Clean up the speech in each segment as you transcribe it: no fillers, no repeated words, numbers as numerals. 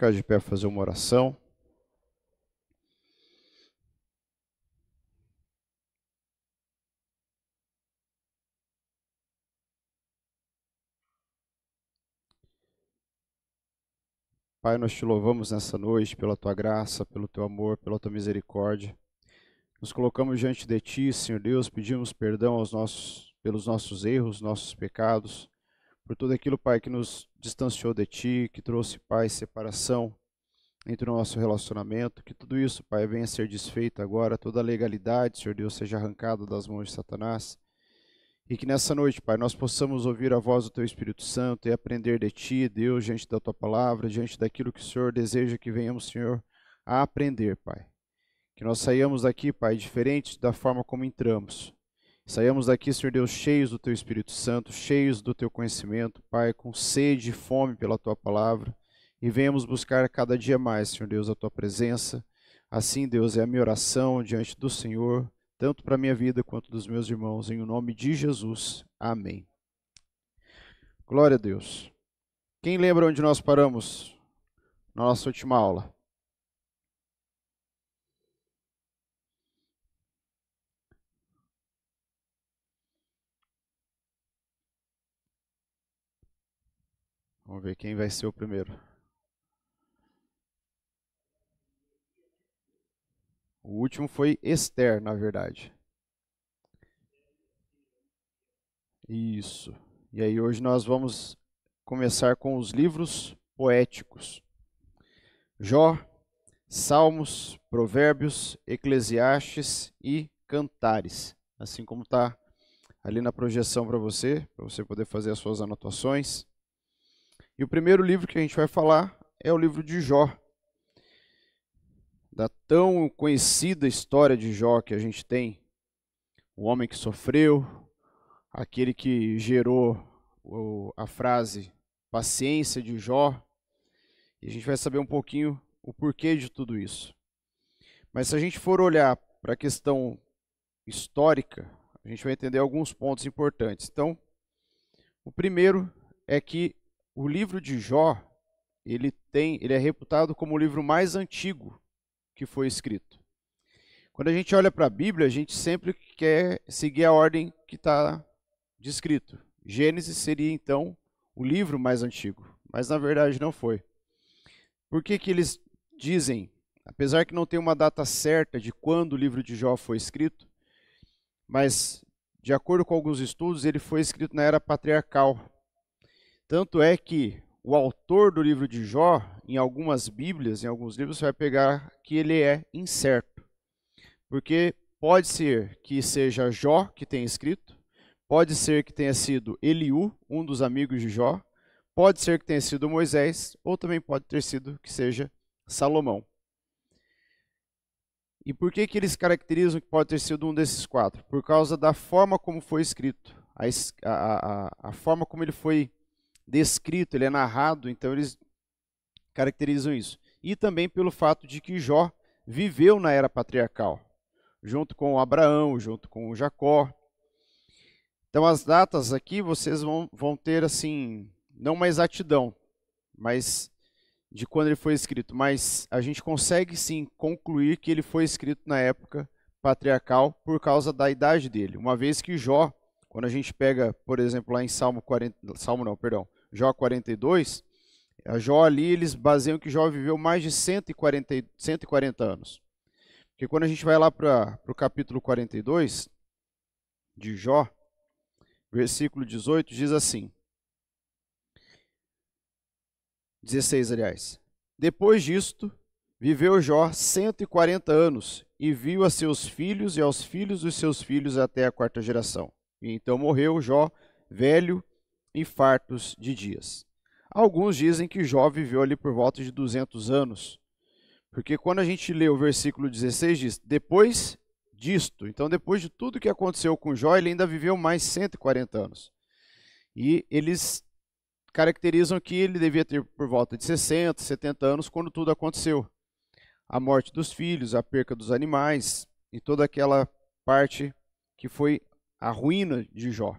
ficar de pé para fazer uma oração. Pai, nós te louvamos nessa noite pela tua graça, pelo teu amor, pela tua misericórdia. Nos colocamos diante de ti, Senhor Deus, pedimos perdão pelos nossos erros, nossos pecados, por tudo aquilo, Pai, que nos distanciou de ti, que trouxe, Pai, separação entre o nosso relacionamento, que tudo isso, Pai, venha a ser desfeito agora, toda a legalidade, Senhor Deus, seja arrancada das mãos de Satanás. E que nessa noite, Pai, nós possamos ouvir a voz do Teu Espírito Santo e aprender de Ti, Deus, diante da Tua palavra, diante daquilo que o Senhor deseja que venhamos, Senhor, a aprender, Pai. Que nós saiamos daqui, Pai, diferentes da forma como entramos. Saiamos daqui, Senhor Deus, cheios do Teu Espírito Santo, cheios do Teu conhecimento, Pai, com sede e fome pela Tua palavra. E venhamos buscar cada dia mais, Senhor Deus, a Tua presença. Assim, Deus, é a minha oração diante do Senhor, tanto para a minha vida quanto dos meus irmãos, em o nome de Jesus. Amém. Glória a Deus. Quem lembra onde nós paramos na nossa última aula? Vamos ver quem vai ser o primeiro. O último foi Esther, na verdade. Isso. E aí hoje nós vamos começar com os livros poéticos. Jó, Salmos, Provérbios, Eclesiastes e Cantares. Assim como está ali na projeção para você poder fazer as suas anotações. E o primeiro livro que a gente vai falar é o livro de Jó. Da tão conhecida história de Jó que a gente tem. O homem que sofreu, aquele que gerou a frase paciência de Jó. E a gente vai saber um pouquinho o porquê de tudo isso. Mas se a gente for olhar para a questão histórica, a gente vai entender alguns pontos importantes. Então, o primeiro é que o livro de Jó, ele é reputado como o livro mais antigo que foi escrito. Quando a gente olha para a Bíblia, a gente sempre quer seguir a ordem que está descrito. Gênesis seria, então, o livro mais antigo, mas na verdade não foi. Por que eles dizem, apesar que não tem uma data certa de quando o livro de Jó foi escrito, mas de acordo com alguns estudos, ele foi escrito na era patriarcal. Tanto é que o autor do livro de Jó, em algumas Bíblias, em alguns livros, você vai pegar que ele é incerto. Porque pode ser que seja Jó que tenha escrito, pode ser que tenha sido Eliú, um dos amigos de Jó, pode ser que tenha sido Moisés, ou também pode ter sido que seja Salomão. E por que eles caracterizam que pode ter sido um desses quatro? Por causa da forma como foi escrito, a forma como ele foi descrito, ele é narrado, então eles caracterizam isso. E também pelo fato de que Jó viveu na era patriarcal, junto com Abraão, junto com Jacó. Então as datas aqui vocês vão ter assim, não uma exatidão, mas de quando ele foi escrito, mas a gente consegue sim concluir que ele foi escrito na época patriarcal por causa da idade dele. Uma vez que Jó, quando a gente pega, por exemplo, lá em Jó 42, a Jó ali eles baseiam que Jó viveu mais de 140 anos. Porque quando a gente vai lá para o capítulo 42 de Jó, versículo 18, diz assim, 16, aliás. Depois disto, viveu Jó 140 anos e viu a seus filhos e aos filhos dos seus filhos até a quarta geração. E então morreu Jó, velho e fartos de dias. Alguns dizem que Jó viveu ali por volta de 200 anos, porque quando a gente lê o versículo 16, diz, depois disto, então depois de tudo que aconteceu com Jó, ele ainda viveu mais 140 anos. E eles caracterizam que ele devia ter por volta de 60, 70 anos quando tudo aconteceu. A morte dos filhos, a perca dos animais e toda aquela parte que foi a ruína de Jó.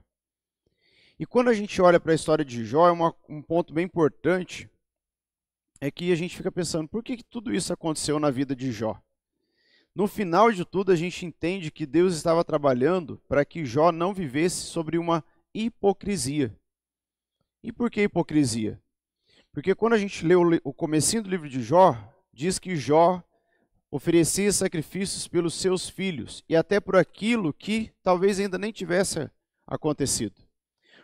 E quando a gente olha para a história de Jó, é um ponto bem importante, é que a gente fica pensando, por que tudo isso aconteceu na vida de Jó? No final de tudo, a gente entende que Deus estava trabalhando para que Jó não vivesse sobre uma hipocrisia. E por que hipocrisia? Porque quando a gente lê o comecinho do livro de Jó, diz que Jó oferecia sacrifícios pelos seus filhos e até por aquilo que talvez ainda nem tivesse acontecido.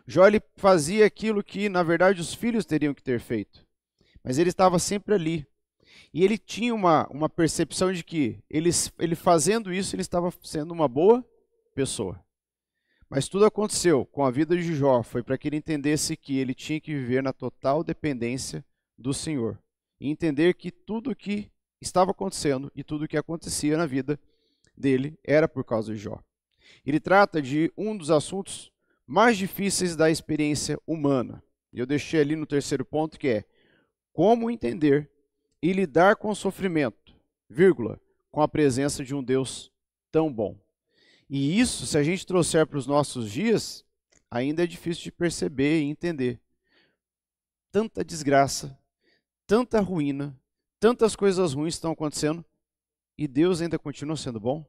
Jó ele fazia aquilo que, na verdade, os filhos teriam que ter feito, mas ele estava sempre ali. E ele tinha uma percepção de que ele fazendo isso, ele estava sendo uma boa pessoa. Mas tudo aconteceu com a vida de Jó, foi para que ele entendesse que ele tinha que viver na total dependência do Senhor. E entender que tudo o que estava acontecendo e tudo o que acontecia na vida dele era por causa de Jó. Ele trata de um dos assuntos mais difíceis da experiência humana. E eu deixei ali no terceiro ponto, que é como entender e lidar com o sofrimento, vírgula, com a presença de um Deus tão bom. E isso, se a gente trouxer para os nossos dias, ainda é difícil de perceber e entender. Tanta desgraça, tanta ruína, tantas coisas ruins estão acontecendo e Deus ainda continua sendo bom?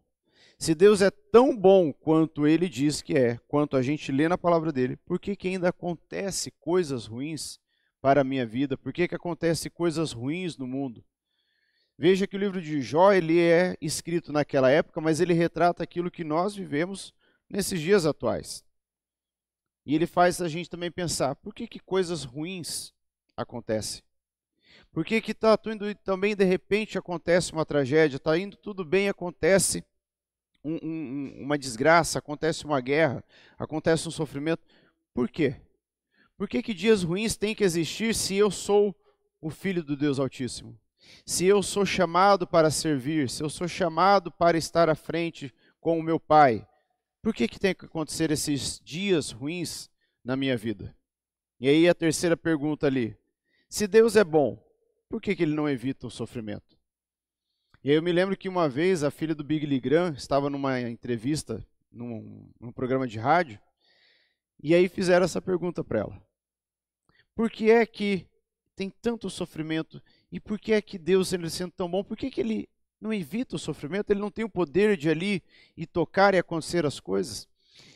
Se Deus é tão bom quanto Ele diz que é, quanto a gente lê na palavra dele, por que ainda acontece coisas ruins para a minha vida? Por que acontece coisas ruins no mundo? Veja que o livro de Jó ele é escrito naquela época, mas ele retrata aquilo que nós vivemos nesses dias atuais. E ele faz a gente também pensar, por que coisas ruins acontecem? Por que está tudo também de repente acontece uma tragédia, está indo tudo bem, acontece uma desgraça, acontece uma guerra, acontece um sofrimento? Por quê? Por que dias ruins têm que existir se eu sou o Filho do Deus Altíssimo? Se eu sou chamado para servir, se eu sou chamado para estar à frente com o meu Pai, por que tem que acontecer esses dias ruins na minha vida? E aí a terceira pergunta ali, se Deus é bom, por que Ele não evita o sofrimento? E aí eu me lembro que uma vez a filha do Billy Graham estava numa entrevista, num programa de rádio, e aí fizeram essa pergunta para ela. Por que é que tem tanto sofrimento e por que é que Deus, ele sendo tão bom, por que Ele não evita o sofrimento? Ele não tem o poder de ali e tocar e acontecer as coisas?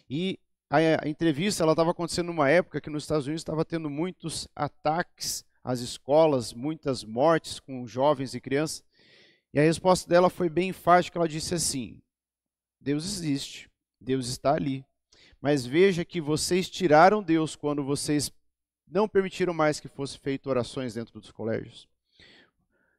E a entrevista ela estava acontecendo numa época que nos Estados Unidos estava tendo muitos ataques às escolas, muitas mortes com jovens e crianças. E a resposta dela foi bem enfática, ela disse assim, Deus existe, Deus está ali, mas veja que vocês tiraram Deus quando vocês não permitiram mais que fossem feitas orações dentro dos colégios.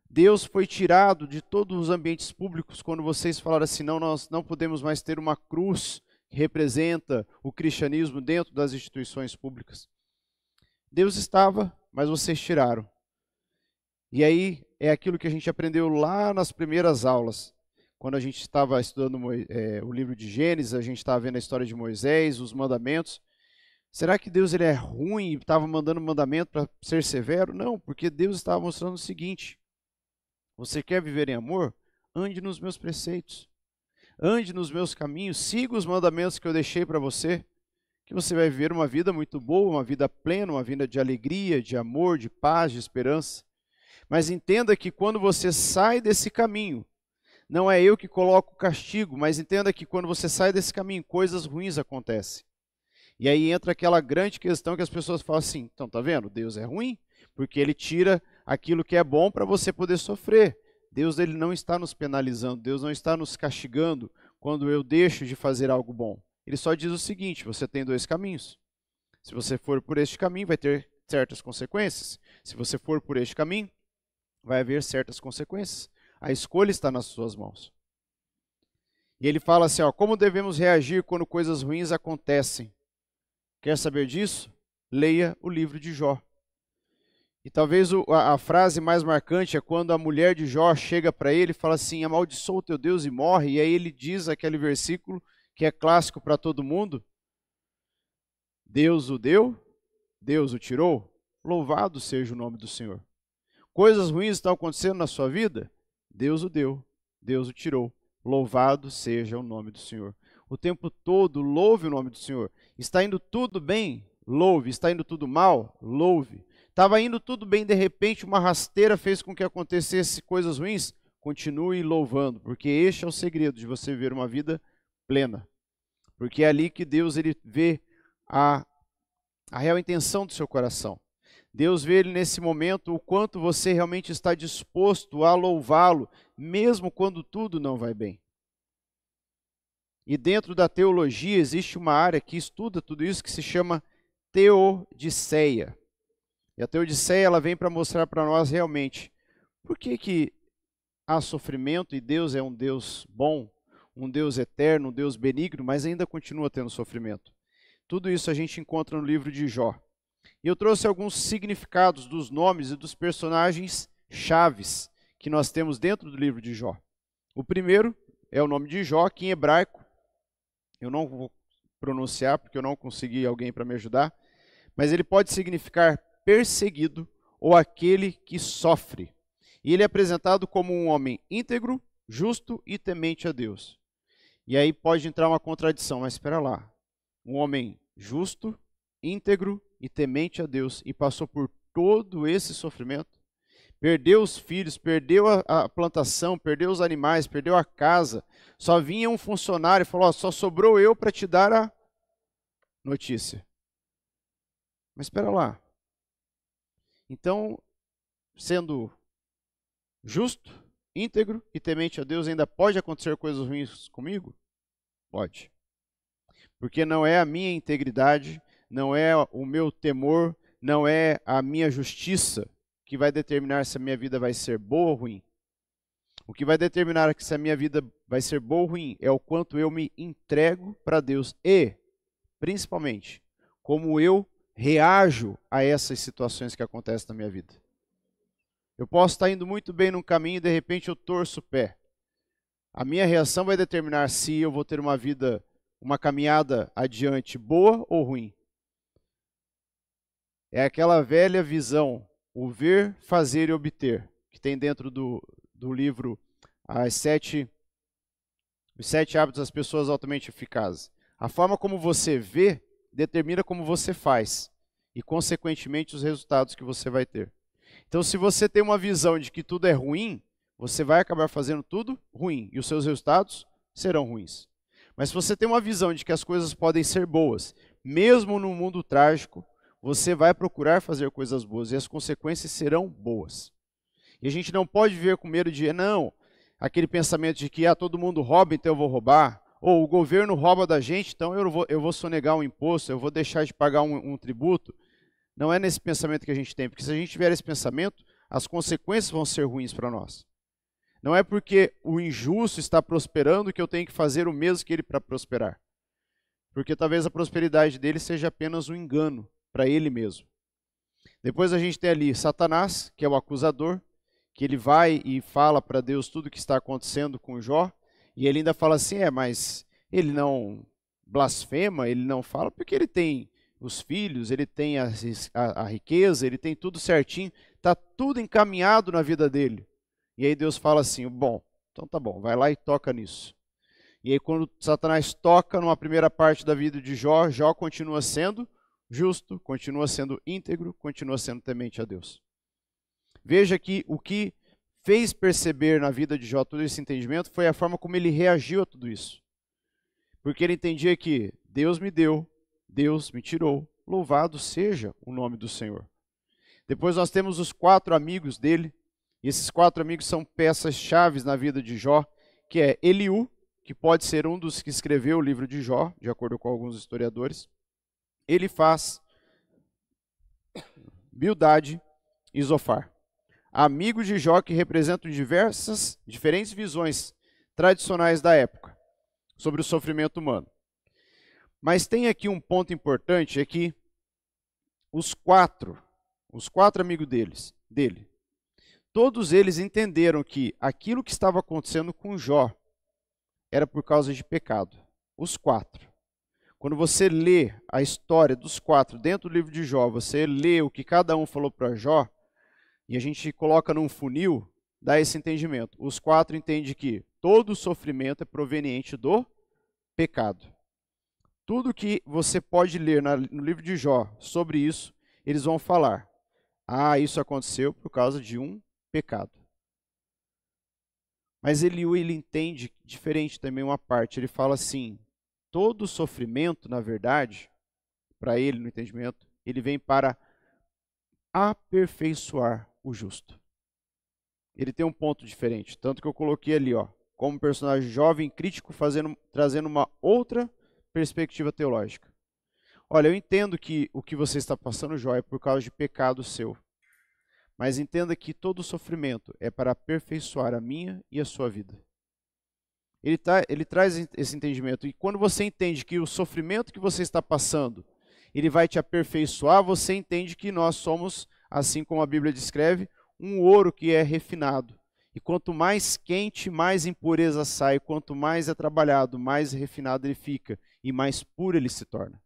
Deus foi tirado de todos os ambientes públicos quando vocês falaram assim, não, nós não podemos mais ter uma cruz que representa o cristianismo dentro das instituições públicas. Deus estava, mas vocês tiraram. E aí é aquilo que a gente aprendeu lá nas primeiras aulas. Quando a gente estava estudando o livro de Gênesis, a gente estava vendo a história de Moisés, os mandamentos. Será que Deus ele é ruim e estava mandando mandamento para ser severo? Não, porque Deus estava mostrando o seguinte. Você quer viver em amor? Ande nos meus preceitos. Ande nos meus caminhos. Siga os mandamentos que eu deixei para você. Que você vai viver uma vida muito boa, uma vida plena, uma vida de alegria, de amor, de paz, de esperança. Mas entenda que quando você sai desse caminho, não é eu que coloco o castigo, mas entenda que quando você sai desse caminho, coisas ruins acontecem. E aí entra aquela grande questão que as pessoas falam assim, então tá vendo, Deus é ruim, porque Ele tira aquilo que é bom para você poder sofrer. Deus ele não está nos penalizando, Deus não está nos castigando quando eu deixo de fazer algo bom. Ele só diz o seguinte, você tem dois caminhos. Se você for por este caminho, vai ter certas consequências. Se você for por este caminho, vai haver certas consequências. A escolha está nas suas mãos. E ele fala assim, ó, como devemos reagir quando coisas ruins acontecem? Quer saber disso? Leia o livro de Jó. E talvez a frase mais marcante é quando a mulher de Jó chega para ele e fala assim, amaldiçoa o teu Deus e morre. E aí ele diz aquele versículo que é clássico para todo mundo. Deus o deu, Deus o tirou, louvado seja o nome do Senhor. Coisas ruins estão acontecendo na sua vida? Deus o deu, Deus o tirou, louvado seja o nome do Senhor. O tempo todo louve o nome do Senhor. Está indo tudo bem? Louve. Está indo tudo mal? Louve. Estava indo tudo bem, de repente uma rasteira fez com que acontecesse coisas ruins. Continue louvando, porque este é o segredo de você viver uma vida plena. Porque é ali que Deus ele vê a real intenção do seu coração. Deus vê ele nesse momento o quanto você realmente está disposto a louvá-lo, mesmo quando tudo não vai bem. E dentro da teologia existe uma área que estuda tudo isso que se chama teodiceia. E a teodiceia ela vem para mostrar para nós realmente por que há sofrimento e Deus é um Deus bom, um Deus eterno, um Deus benigno, mas ainda continua tendo sofrimento. Tudo isso a gente encontra no livro de Jó. E eu trouxe alguns significados dos nomes e dos personagens chaves que nós temos dentro do livro de Jó. O primeiro é o nome de Jó, que em hebraico, eu não vou pronunciar porque eu não consegui alguém para me ajudar, mas ele pode significar perseguido ou aquele que sofre. E ele é apresentado como um homem íntegro, justo e temente a Deus. E aí pode entrar uma contradição, mas espera lá. Um homem justo, íntegro e temente a Deus e passou por todo esse sofrimento, perdeu os filhos, perdeu a plantação, perdeu os animais, perdeu a casa, só vinha um funcionário e falou, só sobrou eu para te dar a notícia. Mas espera lá. Então, sendo justo, íntegro e temente a Deus, ainda pode acontecer coisas ruins comigo? Pode. Porque não é a minha integridade, não é o meu temor, não é a minha justiça que vai determinar se a minha vida vai ser boa ou ruim. O que vai determinar se a minha vida vai ser boa ou ruim é o quanto eu me entrego para Deus e, principalmente, como eu reajo a essas situações que acontecem na minha vida. Eu posso estar indo muito bem num caminho e de repente eu torço o pé. A minha reação vai determinar se eu vou ter uma vida, uma caminhada adiante boa ou ruim. É aquela velha visão, o ver, fazer e obter, que tem dentro do livro os 7 hábitos das pessoas altamente eficazes. A forma como você vê determina como você faz e, consequentemente, os resultados que você vai ter. Então, se você tem uma visão de que tudo é ruim, você vai acabar fazendo tudo ruim e os seus resultados serão ruins. Mas se você tem uma visão de que as coisas podem ser boas, mesmo no mundo trágico, você vai procurar fazer coisas boas e as consequências serão boas. E a gente não pode viver com medo de, não, aquele pensamento de que todo mundo rouba, então eu vou roubar, ou o governo rouba da gente, então eu vou sonegar um imposto, eu vou deixar de pagar um tributo. Não é nesse pensamento que a gente tem, porque se a gente tiver esse pensamento, as consequências vão ser ruins para nós. Não é porque o injusto está prosperando que eu tenho que fazer o mesmo que ele para prosperar. Porque talvez a prosperidade dele seja apenas um engano para ele mesmo. Depois a gente tem ali Satanás, que é o acusador, que ele vai e fala para Deus tudo o que está acontecendo com Jó, e ele ainda fala assim, mas ele não blasfema, ele não fala, porque ele tem os filhos, ele tem a riqueza, ele tem tudo certinho, está tudo encaminhado na vida dele. E aí Deus fala assim, bom, então tá bom, vai lá e toca nisso. E aí quando Satanás toca numa primeira parte da vida de Jó, Jó continua sendo justo, continua sendo íntegro, continua sendo temente a Deus. Veja que o que fez perceber na vida de Jó todo esse entendimento foi a forma como ele reagiu a tudo isso. Porque ele entendia que Deus me deu, Deus me tirou, louvado seja o nome do Senhor. Depois nós temos os 4 amigos dele, e esses 4 amigos são peças chaves na vida de Jó, que é Eliú, que pode ser um dos que escreveu o livro de Jó, de acordo com alguns historiadores, Elifaz, Bildade e Zofar. Amigos de Jó que representam diferentes visões tradicionais da época sobre o sofrimento humano. Mas tem aqui um ponto importante, é que os quatro amigos dele, todos eles entenderam que aquilo que estava acontecendo com Jó era por causa de pecado. Os 4. Quando você lê a história dos 4 dentro do livro de Jó, você lê o que cada um falou para Jó, e a gente coloca num funil, dá esse entendimento. Os 4 entendem que todo o sofrimento é proveniente do pecado. Tudo que você pode ler no livro de Jó sobre isso, eles vão falar. Ah, isso aconteceu por causa de um pecado. Mas Eliú, ele entende diferente também uma parte. Ele fala assim, todo sofrimento, na verdade, para ele, no entendimento, ele vem para aperfeiçoar o justo. Ele tem um ponto diferente, tanto que eu coloquei ali, ó, como personagem jovem, crítico, trazendo uma outra perspectiva teológica. Olha, eu entendo que o que você está passando, Jó, é por causa de pecado seu. Mas entenda que todo sofrimento é para aperfeiçoar a minha e a sua vida. Ele traz esse entendimento. E quando você entende que o sofrimento que você está passando, ele vai te aperfeiçoar, você entende que nós somos, assim como a Bíblia descreve, um ouro que é refinado. E quanto mais quente, mais impureza sai. Quanto mais é trabalhado, mais refinado ele fica. E mais puro ele se torna.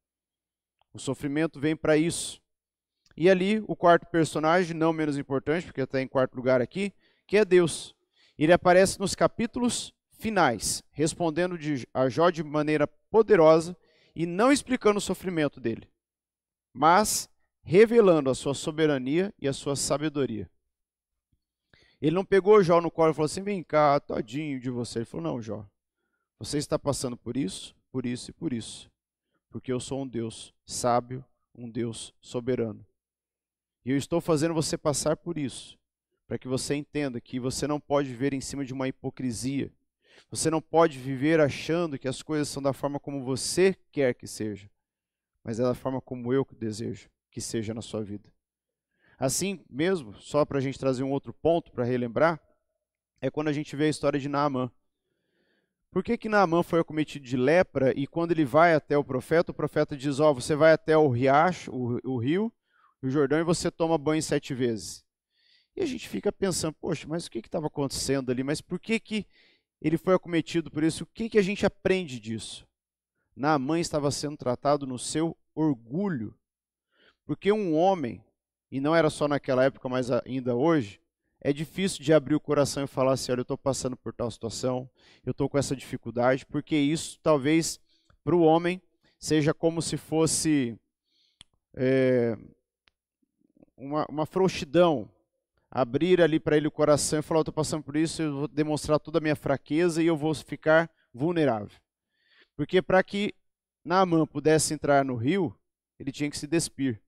O sofrimento vem para isso. E ali, o quarto personagem, não menos importante, porque está em quarto lugar aqui, que é Deus. Ele aparece nos capítulos finais, respondendo a Jó de maneira poderosa e não explicando o sofrimento dele, mas revelando a sua soberania e a sua sabedoria. Ele não pegou Jó no colo e falou assim, vem cá, tadinho de você. Ele falou, não, Jó, você está passando por isso e por isso, porque eu sou um Deus sábio, um Deus soberano. E eu estou fazendo você passar por isso, para que você entenda que você não pode viver em cima de uma hipocrisia. Você não pode viver achando que as coisas são da forma como você quer que seja, mas é da forma como eu desejo que seja na sua vida. Assim mesmo, só para a gente trazer um outro ponto para relembrar, é quando a gente vê a história de Naamã. Por que Naamã foi acometido de lepra e quando ele vai até o profeta diz, ó, você vai até o riacho, o rio, o Jordão, e você toma banho 7 vezes. E a gente fica pensando, poxa, mas o que estava acontecendo ali? Mas por que ele foi acometido por isso? O que a gente aprende disso? Naamã estava sendo tratado no seu orgulho. Porque um homem, e não era só naquela época, mas ainda hoje, é difícil de abrir o coração e falar assim, olha, eu estou passando por tal situação, eu estou com essa dificuldade, porque isso talvez para o homem seja como se fosse uma frouxidão, abrir ali para ele o coração e falar, eu estou passando por isso, eu vou demonstrar toda a minha fraqueza e eu vou ficar vulnerável. Porque para que Naamã pudesse entrar no rio, ele tinha que se despir.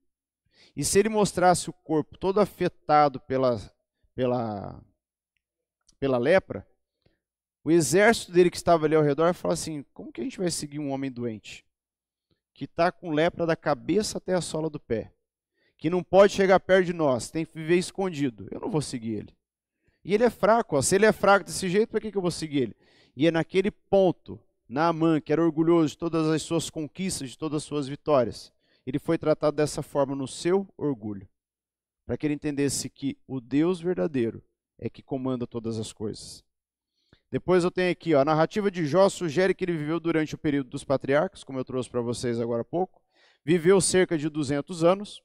E se ele mostrasse o corpo todo afetado pela lepra, o exército dele que estava ali ao redor falou assim, como que a gente vai seguir um homem doente? Que está com lepra da cabeça até a sola do pé. Que não pode chegar perto de nós, tem que viver escondido. Eu não vou seguir ele. E ele é fraco, ó. Se ele é fraco desse jeito, para que eu vou seguir ele? E é naquele ponto, Naamã, que era orgulhoso de todas as suas conquistas, de todas as suas vitórias, ele foi tratado dessa forma no seu orgulho, para que ele entendesse que o Deus verdadeiro é que comanda todas as coisas. Depois eu tenho aqui, ó, a narrativa de Jó sugere que ele viveu durante o período dos patriarcas, como eu trouxe para vocês agora há pouco, viveu cerca de 200 anos,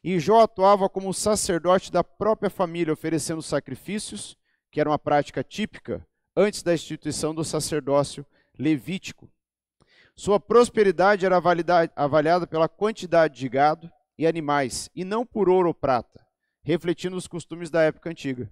e Jó atuava como sacerdote da própria família, oferecendo sacrifícios, que era uma prática típica antes da instituição do sacerdócio levítico. Sua prosperidade era avaliada pela quantidade de gado e animais, e não por ouro ou prata, refletindo os costumes da época antiga.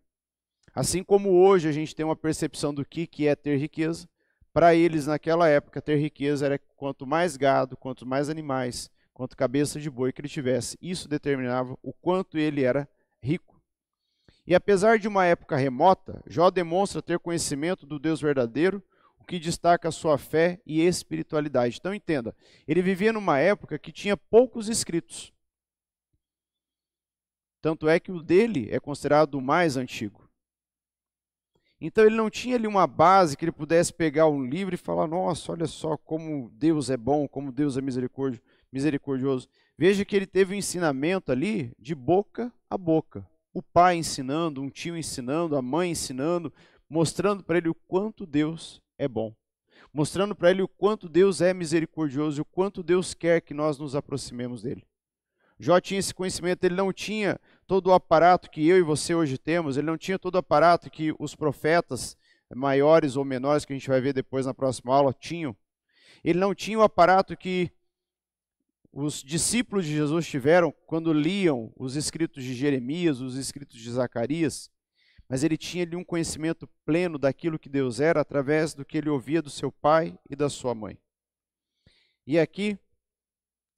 Assim como hoje a gente tem uma percepção do que é ter riqueza, para eles naquela época ter riqueza era quanto mais gado, quanto mais animais, quanto cabeça de boi que ele tivesse. Isso determinava o quanto ele era rico. E apesar de uma época remota, Jó demonstra ter conhecimento do Deus verdadeiro, o que destaca a sua fé e espiritualidade. Então entenda, ele vivia numa época que tinha poucos escritos. Tanto é que o dele é considerado o mais antigo. Então ele não tinha ali uma base que ele pudesse pegar um livro e falar, nossa, olha só como Deus é bom, como Deus é misericordioso. Veja que ele teve um ensinamento ali de boca a boca. O pai ensinando, um tio ensinando, a mãe ensinando, mostrando para ele o quanto Deus é bom. Mostrando para ele o quanto Deus é misericordioso e o quanto Deus quer que nós nos aproximemos dele. Jó tinha esse conhecimento, ele não tinha todo o aparato que eu e você hoje temos, ele não tinha todo o aparato que os profetas maiores ou menores, que a gente vai ver depois na próxima aula, tinham. Ele não tinha o aparato que os discípulos de Jesus tiveram quando liam os escritos de Jeremias, os escritos de Zacarias, mas ele tinha ali um conhecimento pleno daquilo que Deus era através do que ele ouvia do seu pai e da sua mãe. E aqui,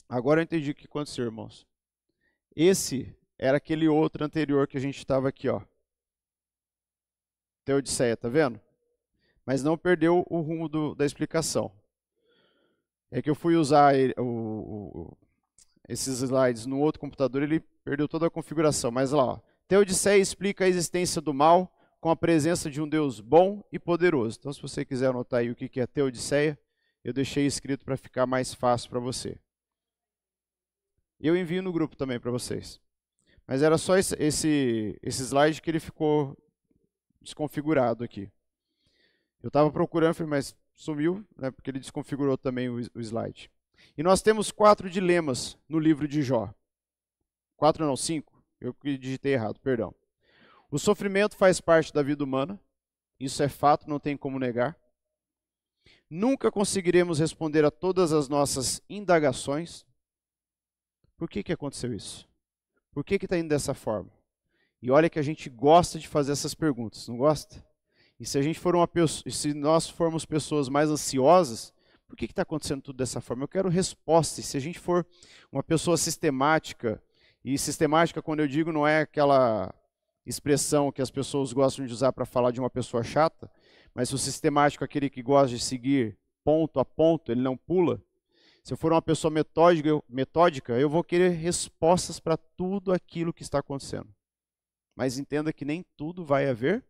agora eu entendi o que aconteceu, irmãos. Esse era aquele outro anterior que a gente estava aqui, ó. Teodiceia, tá vendo? Mas não perdeu o rumo da explicação. É que eu fui usar esses slides no outro computador, ele perdeu toda a configuração. Mas lá, ó, Teodiceia explica a existência do mal com a presença de um Deus bom e poderoso. Então, se você quiser anotar aí o que é Teodiceia, eu deixei escrito para ficar mais fácil para você. Eu envio no grupo também para vocês. Mas era só esse slide que ele ficou desconfigurado aqui. Eu estava procurando, falei, mas sumiu, né, porque ele desconfigurou também o slide. E nós temos 4 dilemas no livro de Jó. 4 não, 5. Eu digitei errado, perdão. O sofrimento faz parte da vida humana. Isso é fato, não tem como negar. Nunca conseguiremos responder a todas as nossas indagações. Por que aconteceu isso? Por que está indo dessa forma? E olha que a gente gosta de fazer essas perguntas, não gosta? E se a gente for se nós formos pessoas mais ansiosas, por que está acontecendo tudo dessa forma? Eu quero respostas. E se a gente for uma pessoa sistemática, e sistemática, quando eu digo, não é aquela expressão que as pessoas gostam de usar para falar de uma pessoa chata, mas o sistemático é aquele que gosta de seguir ponto a ponto, ele não pula. Se eu for uma pessoa metódica, eu vou querer respostas para tudo aquilo que está acontecendo. Mas entenda que nem tudo vai haver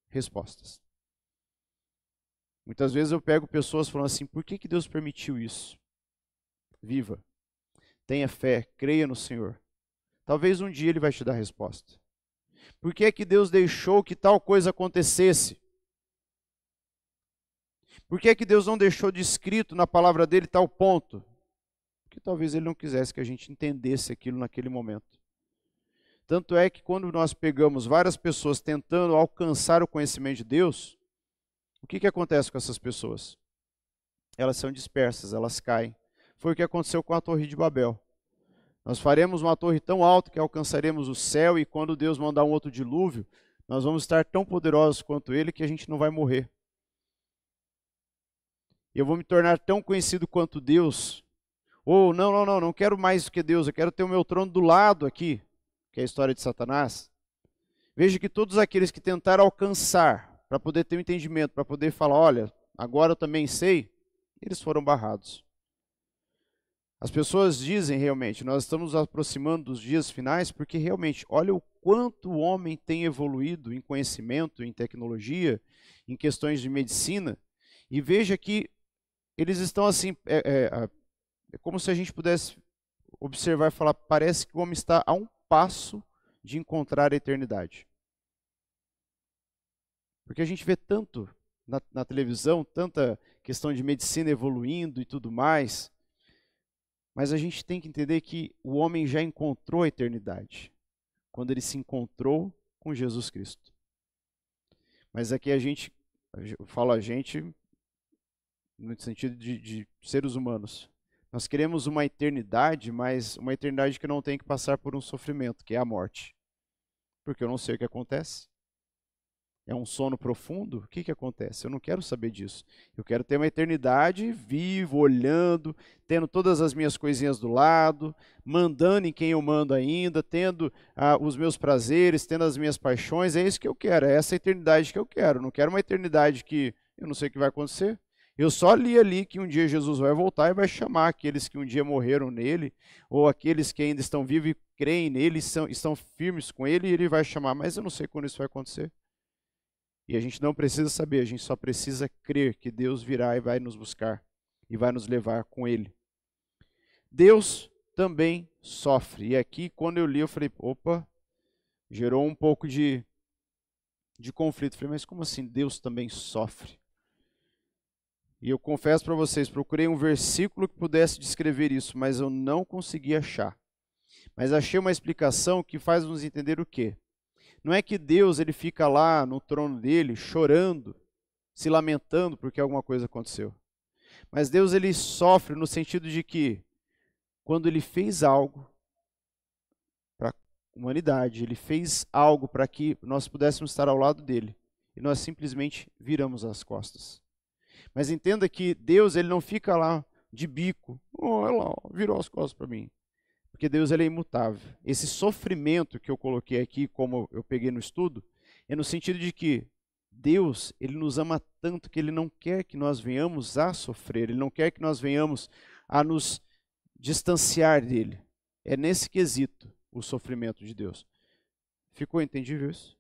respostas. Muitas vezes eu pego pessoas falando assim, por que Deus permitiu isso? Viva, tenha fé, creia no Senhor. Talvez um dia Ele vai te dar a resposta. Por que é que Deus deixou que tal coisa acontecesse? Por que é que Deus não deixou de escrito na palavra dele tal ponto? Porque talvez Ele não quisesse que a gente entendesse aquilo naquele momento. Tanto é que quando nós pegamos várias pessoas tentando alcançar o conhecimento de Deus, o que acontece com essas pessoas? Elas são dispersas, elas caem. Foi o que aconteceu com a Torre de Babel. Nós faremos uma torre tão alta que alcançaremos o céu e quando Deus mandar um outro dilúvio, nós vamos estar tão poderosos quanto Ele que a gente não vai morrer. Eu vou me tornar tão conhecido quanto Deus. Ou não quero mais do que Deus, eu quero ter o meu trono do lado aqui, que é a história de Satanás. Veja que todos aqueles que tentaram alcançar, para poder ter um entendimento, para poder falar, olha, agora eu também sei, eles foram barrados. As pessoas dizem realmente, nós estamos nos aproximando dos dias finais, porque realmente, olha o quanto o homem tem evoluído em conhecimento, em tecnologia, em questões de medicina, e veja que eles estão assim, é como se a gente pudesse observar e falar, parece que o homem está a um passo de encontrar a eternidade. Porque a gente vê tanto na televisão, tanta questão de medicina evoluindo e tudo mais, mas a gente tem que entender que o homem já encontrou a eternidade, quando ele se encontrou com Jesus Cristo. Mas aqui eu falo a gente, no sentido de seres humanos. Nós queremos uma eternidade, mas uma eternidade que não tem que passar por um sofrimento, que é a morte. Porque eu não sei o que acontece. É um sono profundo? O que acontece? Eu não quero saber disso. Eu quero ter uma eternidade vivo, olhando, tendo todas as minhas coisinhas do lado, mandando em quem eu mando ainda, tendo os meus prazeres, tendo as minhas paixões. É isso que eu quero, é essa eternidade que eu quero. Eu não quero uma eternidade que eu não sei o que vai acontecer. Eu só li ali que um dia Jesus vai voltar e vai chamar aqueles que um dia morreram nele, ou aqueles que ainda estão vivos e creem nele, estão firmes com ele, e ele vai chamar, mas eu não sei quando isso vai acontecer. E a gente não precisa saber, a gente só precisa crer que Deus virá e vai nos buscar, e vai nos levar com ele. Deus também sofre. E aqui, quando eu li, eu falei, opa, gerou um pouco de conflito. Eu falei, mas como assim Deus também sofre? E eu confesso para vocês, procurei um versículo que pudesse descrever isso, mas eu não consegui achar. Mas achei uma explicação que faz nos entender o quê? Não é que Deus ele fica lá no trono dele chorando, se lamentando porque alguma coisa aconteceu. Mas Deus ele sofre no sentido de que quando ele fez algo para a humanidade, ele fez algo para que nós pudéssemos estar ao lado dele, e nós simplesmente viramos as costas. Mas entenda que Deus, ele não fica lá de bico, olha lá, virou as costas para mim. Porque Deus, ele é imutável. Esse sofrimento que eu coloquei aqui, como eu peguei no estudo, é no sentido de que Deus, ele nos ama tanto que ele não quer que nós venhamos a sofrer, ele não quer que nós venhamos a nos distanciar dele. É nesse quesito o sofrimento de Deus. Ficou entendível isso?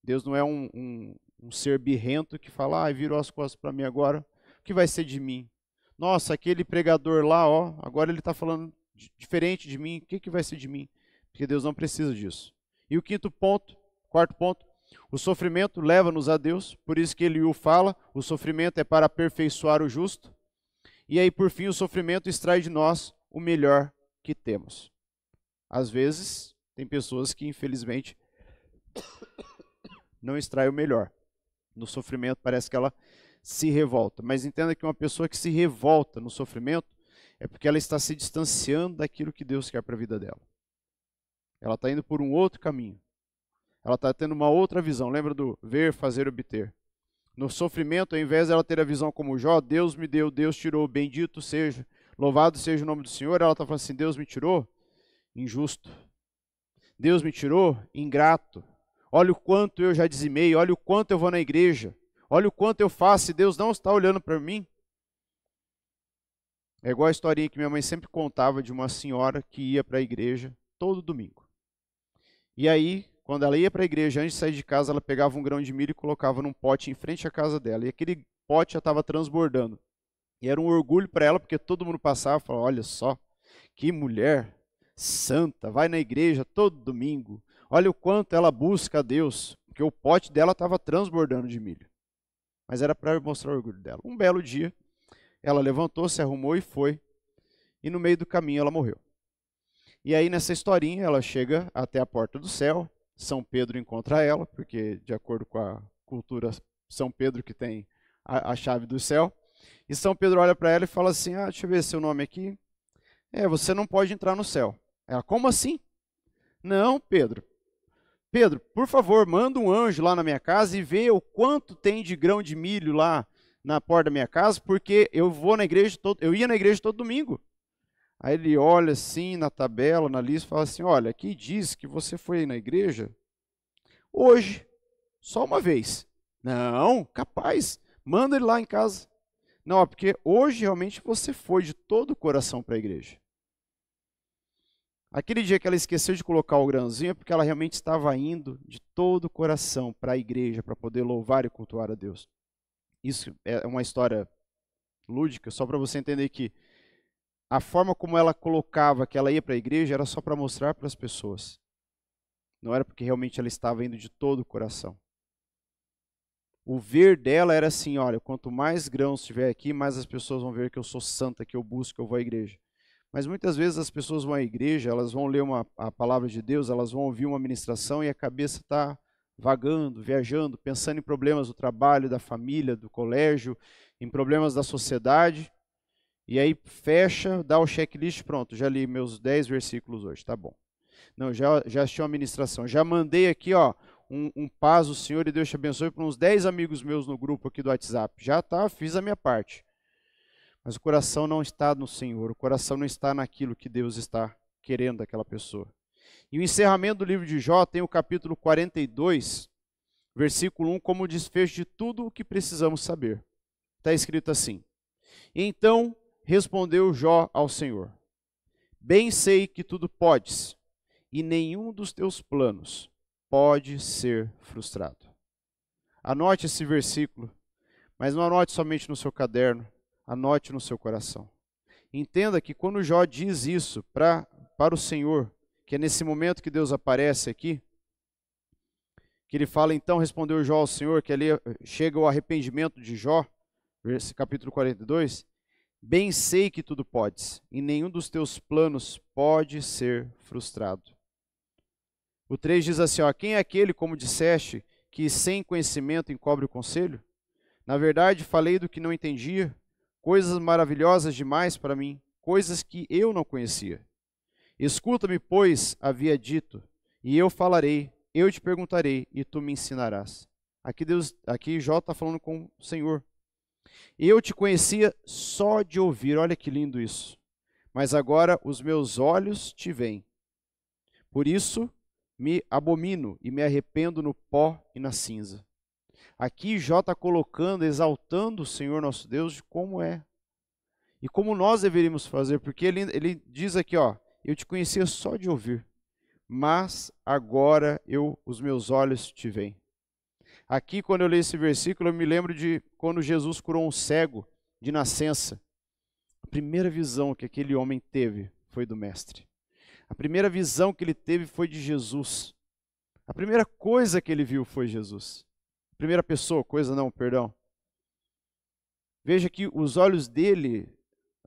Deus não é um ser birrento que fala, virou as costas para mim agora, o que vai ser de mim? Nossa, aquele pregador lá, ó, agora ele está falando diferente de mim, o que vai ser de mim? Porque Deus não precisa disso. E o quarto ponto, o sofrimento leva-nos a Deus, por isso que ele o fala, o sofrimento é para aperfeiçoar o justo, e aí por fim o sofrimento extrai de nós o melhor que temos. Às vezes, tem pessoas que infelizmente não extrai o melhor. No sofrimento parece que ela se revolta. Mas entenda que uma pessoa que se revolta no sofrimento é porque ela está se distanciando daquilo que Deus quer para a vida dela. Ela está indo por um outro caminho. Ela está tendo uma outra visão. Lembra do ver, fazer, obter. No sofrimento, ao invés dela ter a visão como Jó, Deus me deu, Deus tirou, bendito seja, louvado seja o nome do Senhor, ela está falando assim, Deus me tirou, injusto. Deus me tirou, ingrato. Olha o quanto eu já dizimei, olha o quanto eu vou na igreja, olha o quanto eu faço e Deus não está olhando para mim. É igual a historinha que minha mãe sempre contava de uma senhora que ia para a igreja todo domingo. E aí, quando ela ia para a igreja, antes de sair de casa, ela pegava um grão de milho e colocava num pote em frente à casa dela. E aquele pote já estava transbordando. E era um orgulho para ela, porque todo mundo passava e falava, olha só, que mulher santa, vai na igreja todo domingo. Olha o quanto ela busca a Deus, porque o pote dela estava transbordando de milho. Mas era para mostrar o orgulho dela. Um belo dia, ela levantou, se arrumou e foi. E no meio do caminho ela morreu. E aí nessa historinha ela chega até a porta do céu. São Pedro encontra ela, porque de acordo com a cultura, São Pedro que tem a chave do céu. E São Pedro olha para ela e fala assim, deixa eu ver seu nome aqui. Você não pode entrar no céu. Ela, como assim? Não, Pedro, por favor, manda um anjo lá na minha casa e vê o quanto tem de grão de milho lá na porta da minha casa, porque eu ia na igreja todo domingo. Aí ele olha assim na tabela, na lista, e fala assim, olha, aqui diz que você foi na igreja hoje, só uma vez. Não, capaz, manda ele lá em casa. Não, porque hoje realmente você foi de todo o coração para a igreja. Aquele dia que ela esqueceu de colocar o grãozinho é porque ela realmente estava indo de todo o coração para a igreja, para poder louvar e cultuar a Deus. Isso é uma história lúdica, só para você entender que a forma como ela colocava que ela ia para a igreja era só para mostrar para as pessoas. Não era porque realmente ela estava indo de todo o coração. O ver dela era assim, olha, quanto mais grãos tiver aqui, mais as pessoas vão ver que eu sou santa, que eu busco, que eu vou à igreja. Mas muitas vezes as pessoas vão à igreja, elas vão ler a palavra de Deus, elas vão ouvir uma ministração e a cabeça está vagando, viajando, pensando em problemas do trabalho, da família, do colégio, em problemas da sociedade. E aí fecha, dá o checklist, pronto, já li meus 10 versículos hoje, tá bom. Não, já assisti uma ministração, já mandei aqui, ó, um paz, o Senhor e Deus te abençoe para uns 10 amigos meus no grupo aqui do WhatsApp. Já tá, fiz a minha parte. Mas o coração não está no Senhor, o coração não está naquilo que Deus está querendo daquela pessoa. E o encerramento do livro de Jó tem o capítulo 42, versículo 1, como desfecho de tudo o que precisamos saber. Está escrito assim, então respondeu Jó ao Senhor, bem sei que tudo podes, e nenhum dos teus planos pode ser frustrado. Anote esse versículo, mas não anote somente no seu caderno, anote no seu coração. Entenda que quando Jó diz isso para o Senhor, que é nesse momento que Deus aparece aqui, que ele fala, então respondeu Jó ao Senhor, que ali chega o arrependimento de Jó, capítulo 42, bem sei que tudo podes, e nenhum dos teus planos pode ser frustrado. O 3 diz assim, quem é aquele, como disseste, que sem conhecimento encobre o conselho? Na verdade, falei do que não entendia, coisas maravilhosas demais para mim. coisas que eu não conhecia. Escuta-me, pois, havia dito, e eu falarei, eu te perguntarei, e tu me ensinarás. Aqui Jó está falando com o Senhor. Eu te conhecia só de ouvir, olha que lindo isso. Mas agora os meus olhos te veem. Por isso me abomino e me arrependo no pó e na cinza. Aqui Jó está colocando, exaltando o Senhor nosso Deus de como é. E como nós deveríamos fazer, porque ele diz aqui, ó, eu te conhecia só de ouvir, mas agora os meus olhos te veem. Aqui, quando eu leio esse versículo, eu me lembro de quando Jesus curou um cego de nascença. A primeira visão que aquele homem teve foi do Mestre. A primeira visão que ele teve foi de Jesus. A primeira coisa que ele viu foi Jesus. Primeira pessoa, coisa não, perdão. Veja que os olhos dele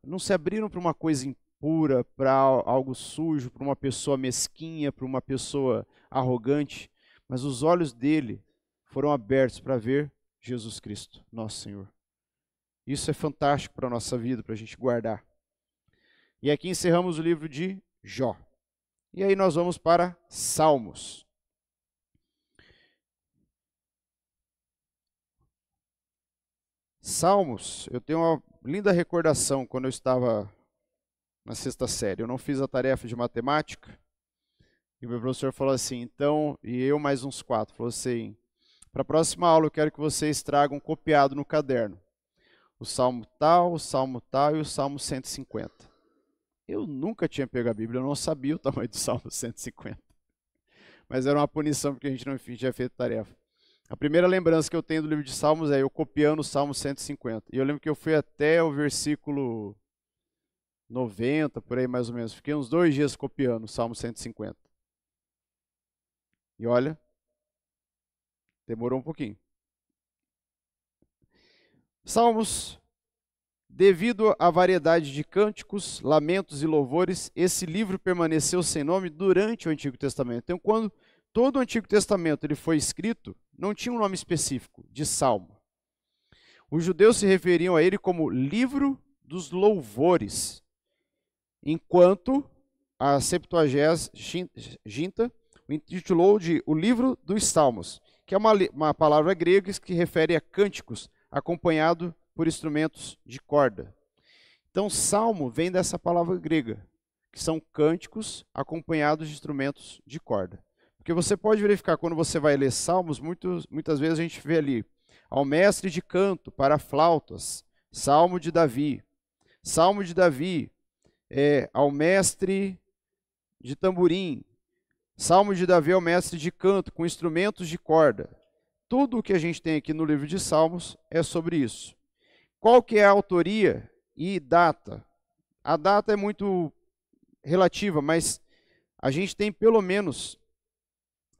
não se abriram para uma coisa impura, para algo sujo, para uma pessoa mesquinha, para uma pessoa arrogante, mas os olhos dele foram abertos para ver Jesus Cristo, nosso Senhor. Isso é fantástico para a nossa vida, para a gente guardar. E aqui encerramos o livro de Jó. E aí nós vamos para Salmos. Salmos, eu tenho uma linda recordação quando eu estava na sexta série. Eu não fiz a tarefa de matemática. E o meu professor falou assim, então, e eu mais uns 4, falou assim, para a próxima aula eu quero que vocês tragam copiado no caderno o Salmo tal e o Salmo 150. Eu nunca tinha pego a Bíblia, eu não sabia o tamanho do Salmo 150. Mas era uma punição porque a gente não tinha feito tarefa. A primeira lembrança que eu tenho do livro de Salmos é eu copiando o Salmo 150. E eu lembro que eu fui até o versículo 90, por aí mais ou menos. Fiquei uns 2 dias copiando o Salmo 150. E olha, demorou um pouquinho. Salmos, devido à variedade de cânticos, lamentos e louvores, esse livro permaneceu sem nome durante o Antigo Testamento. Então, quando todo o Antigo Testamento ele foi escrito, não tinha um nome específico de Salmo. Os judeus se referiam a ele como livro dos louvores, enquanto a Septuaginta o intitulou de o livro dos Salmos, que é uma palavra grega que refere a cânticos, acompanhado por instrumentos de corda. Então, salmo vem dessa palavra grega, que são cânticos acompanhados de instrumentos de corda. Porque você pode verificar, quando você vai ler salmos, muitas vezes a gente vê ali, ao mestre de canto para flautas, salmo de Davi. Salmo de Davi ao mestre de tamborim. Salmo de Davi ao mestre de canto, com instrumentos de corda. Tudo o que a gente tem aqui no livro de Salmos é sobre isso. Qual que é a autoria e data? A data é muito relativa, mas a gente tem pelo menos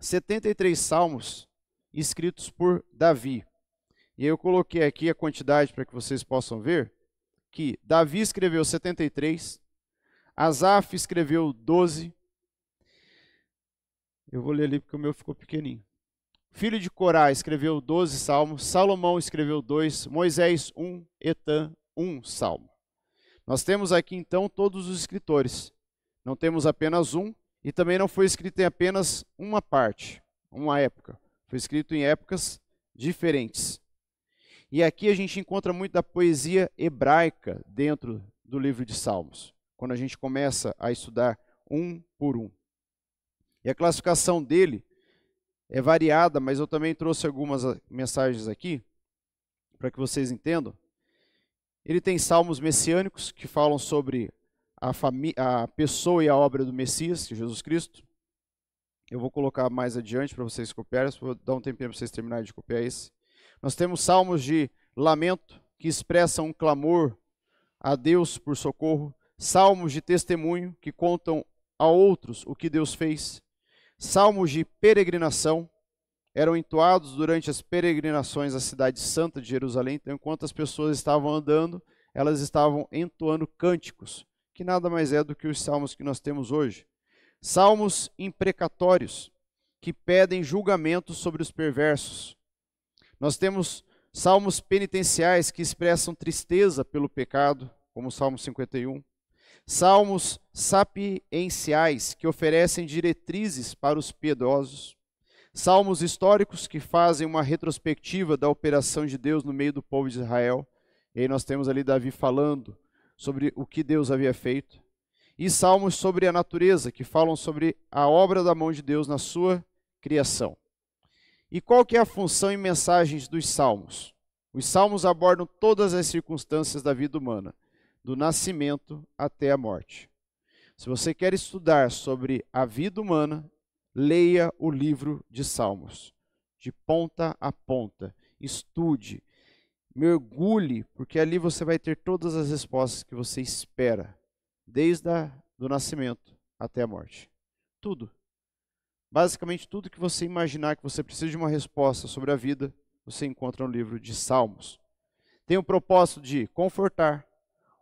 73 salmos escritos por Davi. E eu coloquei aqui a quantidade para que vocês possam ver, que Davi escreveu 73, Asaf escreveu 12, eu vou ler ali porque o meu ficou pequenininho. Filho de Corá escreveu 12 salmos, Salomão escreveu 2, Moisés 1, Etã 1 salmo. Nós temos aqui então todos os escritores, não temos apenas um, e também não foi escrito em apenas uma parte, uma época. Foi escrito em épocas diferentes. E aqui a gente encontra muito da poesia hebraica dentro do livro de Salmos, quando a gente começa a estudar um por um. E a classificação dele é variada, mas eu também trouxe algumas mensagens aqui, para que vocês entendam. Ele tem salmos messiânicos, que falam sobre a pessoa e a obra do Messias, que é Jesus Cristo. Eu vou colocar mais adiante para vocês copiarem, vou dar um tempinho para vocês terminarem de copiar esse. Nós temos salmos de lamento, que expressam um clamor a Deus por socorro. Salmos de testemunho, que contam a outros o que Deus fez. Salmos de peregrinação, eram entoados durante as peregrinações à cidade santa de Jerusalém. Então, enquanto as pessoas estavam andando, elas estavam entoando cânticos, que nada mais é do que os salmos que nós temos hoje. Salmos imprecatórios, que pedem julgamento sobre os perversos. Nós temos salmos penitenciais, que expressam tristeza pelo pecado, como o Salmo 51. salmos sapienciais que oferecem diretrizes para os piedosos, salmos históricos que fazem uma retrospectiva da operação de Deus no meio do povo de Israel. E aí nós temos ali Davi falando sobre o que Deus havia feito. E salmos sobre a natureza, que falam sobre a obra da mão de Deus na sua criação. E qual que é a função e mensagens dos salmos? Os salmos abordam todas as circunstâncias da vida humana, do nascimento até a morte. Se você quer estudar sobre a vida humana, leia o livro de Salmos, de ponta a ponta. Estude, mergulhe, porque ali você vai ter todas as respostas que você espera, desde do nascimento até a morte. Tudo. Basicamente tudo que você imaginar que você precisa de uma resposta sobre a vida, você encontra no livro de Salmos. Tem o propósito de confortar,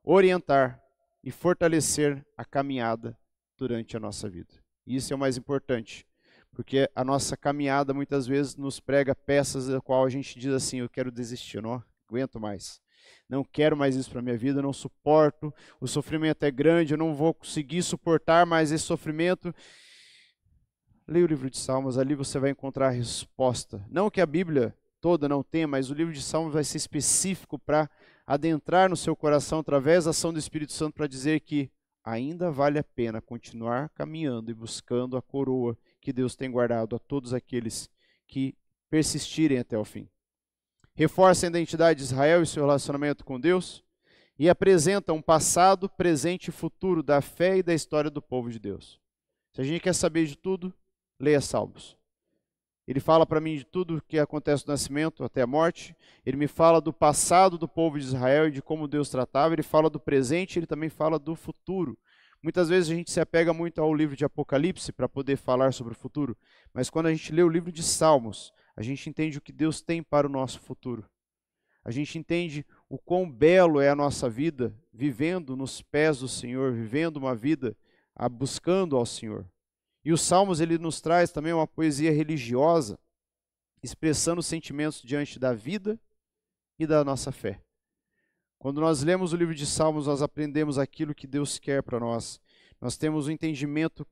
orientar e fortalecer a caminhada durante a nossa vida. Isso é o mais importante, porque a nossa caminhada muitas vezes nos prega peças da qual a gente diz assim, eu quero desistir, eu não aguento mais. Não quero mais isso para a minha vida, eu não suporto, o sofrimento é grande, eu não vou conseguir suportar mais esse sofrimento. Leia o livro de Salmos, ali você vai encontrar a resposta. Não que a Bíblia toda não tenha, mas o livro de Salmos vai ser específico para adentrar no seu coração através da ação do Espírito Santo para dizer que ainda vale a pena continuar caminhando e buscando a coroa que Deus tem guardado a todos aqueles que persistirem até o fim. Reforça a identidade de Israel e seu relacionamento com Deus e apresenta um passado, presente e futuro da fé e da história do povo de Deus. Se a gente quer saber de tudo, leia Salmos. Ele fala para mim de tudo o que acontece do nascimento até a morte. Ele me fala do passado do povo de Israel e de como Deus tratava. Ele fala do presente, ele também fala do futuro. Muitas vezes a gente se apega muito ao livro de Apocalipse para poder falar sobre o futuro. Mas quando a gente lê o livro de Salmos, a gente entende o que Deus tem para o nosso futuro. A gente entende o quão belo é a nossa vida, vivendo nos pés do Senhor, vivendo uma vida buscando ao Senhor. E os Salmos, ele nos traz também uma poesia religiosa, expressando sentimentos diante da vida e da nossa fé. Quando nós lemos o livro de Salmos, nós aprendemos aquilo que Deus quer para nós. Nós temos um entendimento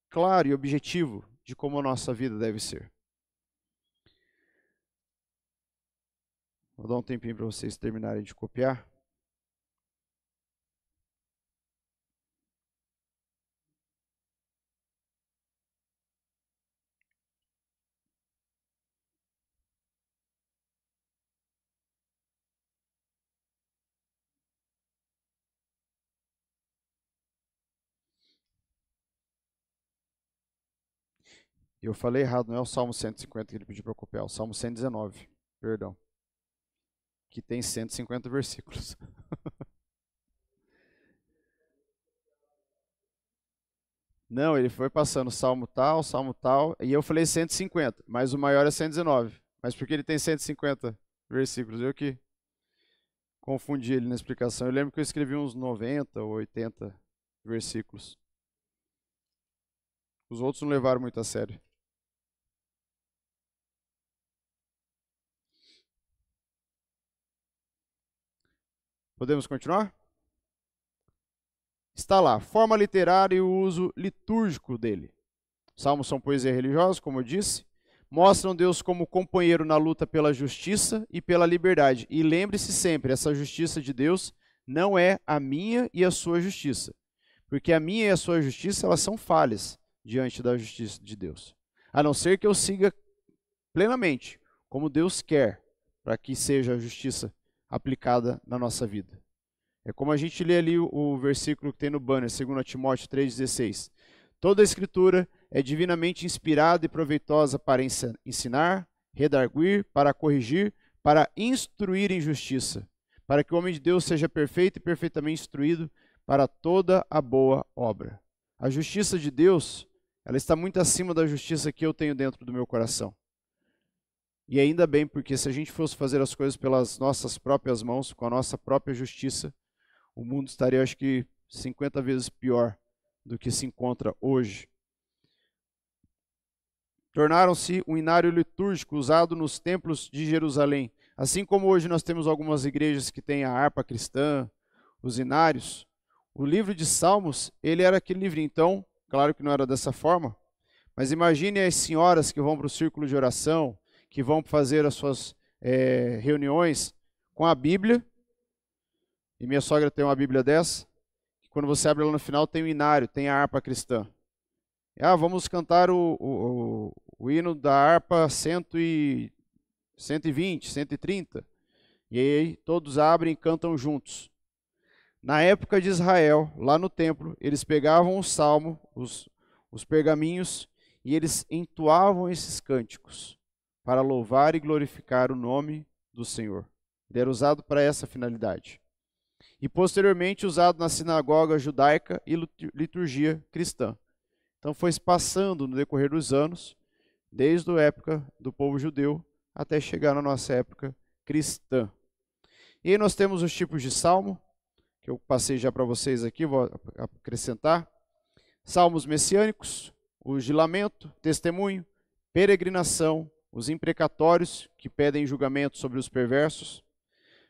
claro e objetivo de como a nossa vida deve ser. Vou dar um tempinho para vocês terminarem de copiar. Eu falei errado, não é o Salmo 150 que ele pediu para copiar, é o Salmo 119, perdão. Que tem 150 versículos. Não, ele foi passando salmo tal, e eu falei 150, mas o maior é 119. Mas porque ele tem 150 versículos, eu que confundi ele na explicação. Eu lembro que eu escrevi uns 90 ou 80 versículos. Os outros não levaram muito a sério. Podemos continuar? Está lá, forma literária e o uso litúrgico dele. Salmos são poesia religiosa, como eu disse. Mostram Deus como companheiro na luta pela justiça e pela liberdade. E lembre-se sempre, essa justiça de Deus não é a minha e a sua justiça. Porque a minha e a sua justiça, elas são falhas diante da justiça de Deus. A não ser que eu siga plenamente como Deus quer, para que seja a justiça aplicada na nossa vida. É como a gente lê ali o versículo que tem no banner, 2 Timóteo 3,16. Toda a escritura é divinamente inspirada e proveitosa para ensinar, redarguir, para corrigir, para instruir em justiça, para que o homem de Deus seja perfeito e perfeitamente instruído para toda a boa obra. A justiça de Deus, ela está muito acima da justiça que eu tenho dentro do meu coração. E ainda bem, porque se a gente fosse fazer as coisas pelas nossas próprias mãos, com a nossa própria justiça, o mundo estaria, acho que, 50 vezes pior do que se encontra hoje. Tornaram-se um inário litúrgico usado nos templos de Jerusalém. Assim como hoje nós temos algumas igrejas que têm a harpa cristã, os inários, O livro de Salmos, ele era aquele livro, então, claro que não era dessa forma, mas imagine as senhoras que vão para o círculo de oração, que vão fazer as suas reuniões com a Bíblia, e minha sogra tem uma Bíblia dessa, que quando você abre lá no final tem o inário, tem a harpa cristã. Vamos cantar o hino da harpa 120, 130, e aí todos abrem e cantam juntos. Na época de Israel, lá no templo, eles pegavam o salmo, os pergaminhos, e eles entoavam esses cânticos para louvar e glorificar o nome do Senhor. Ele era usado para essa finalidade. E posteriormente usado na sinagoga judaica e liturgia cristã. Então foi se passando no decorrer dos anos, desde a época do povo judeu até chegar na nossa época cristã. E aí nós temos os tipos de salmo, que eu passei já para vocês aqui, vou acrescentar. Salmos messiânicos, os de lamento, testemunho, peregrinação, os imprecatórios, que pedem julgamento sobre os perversos.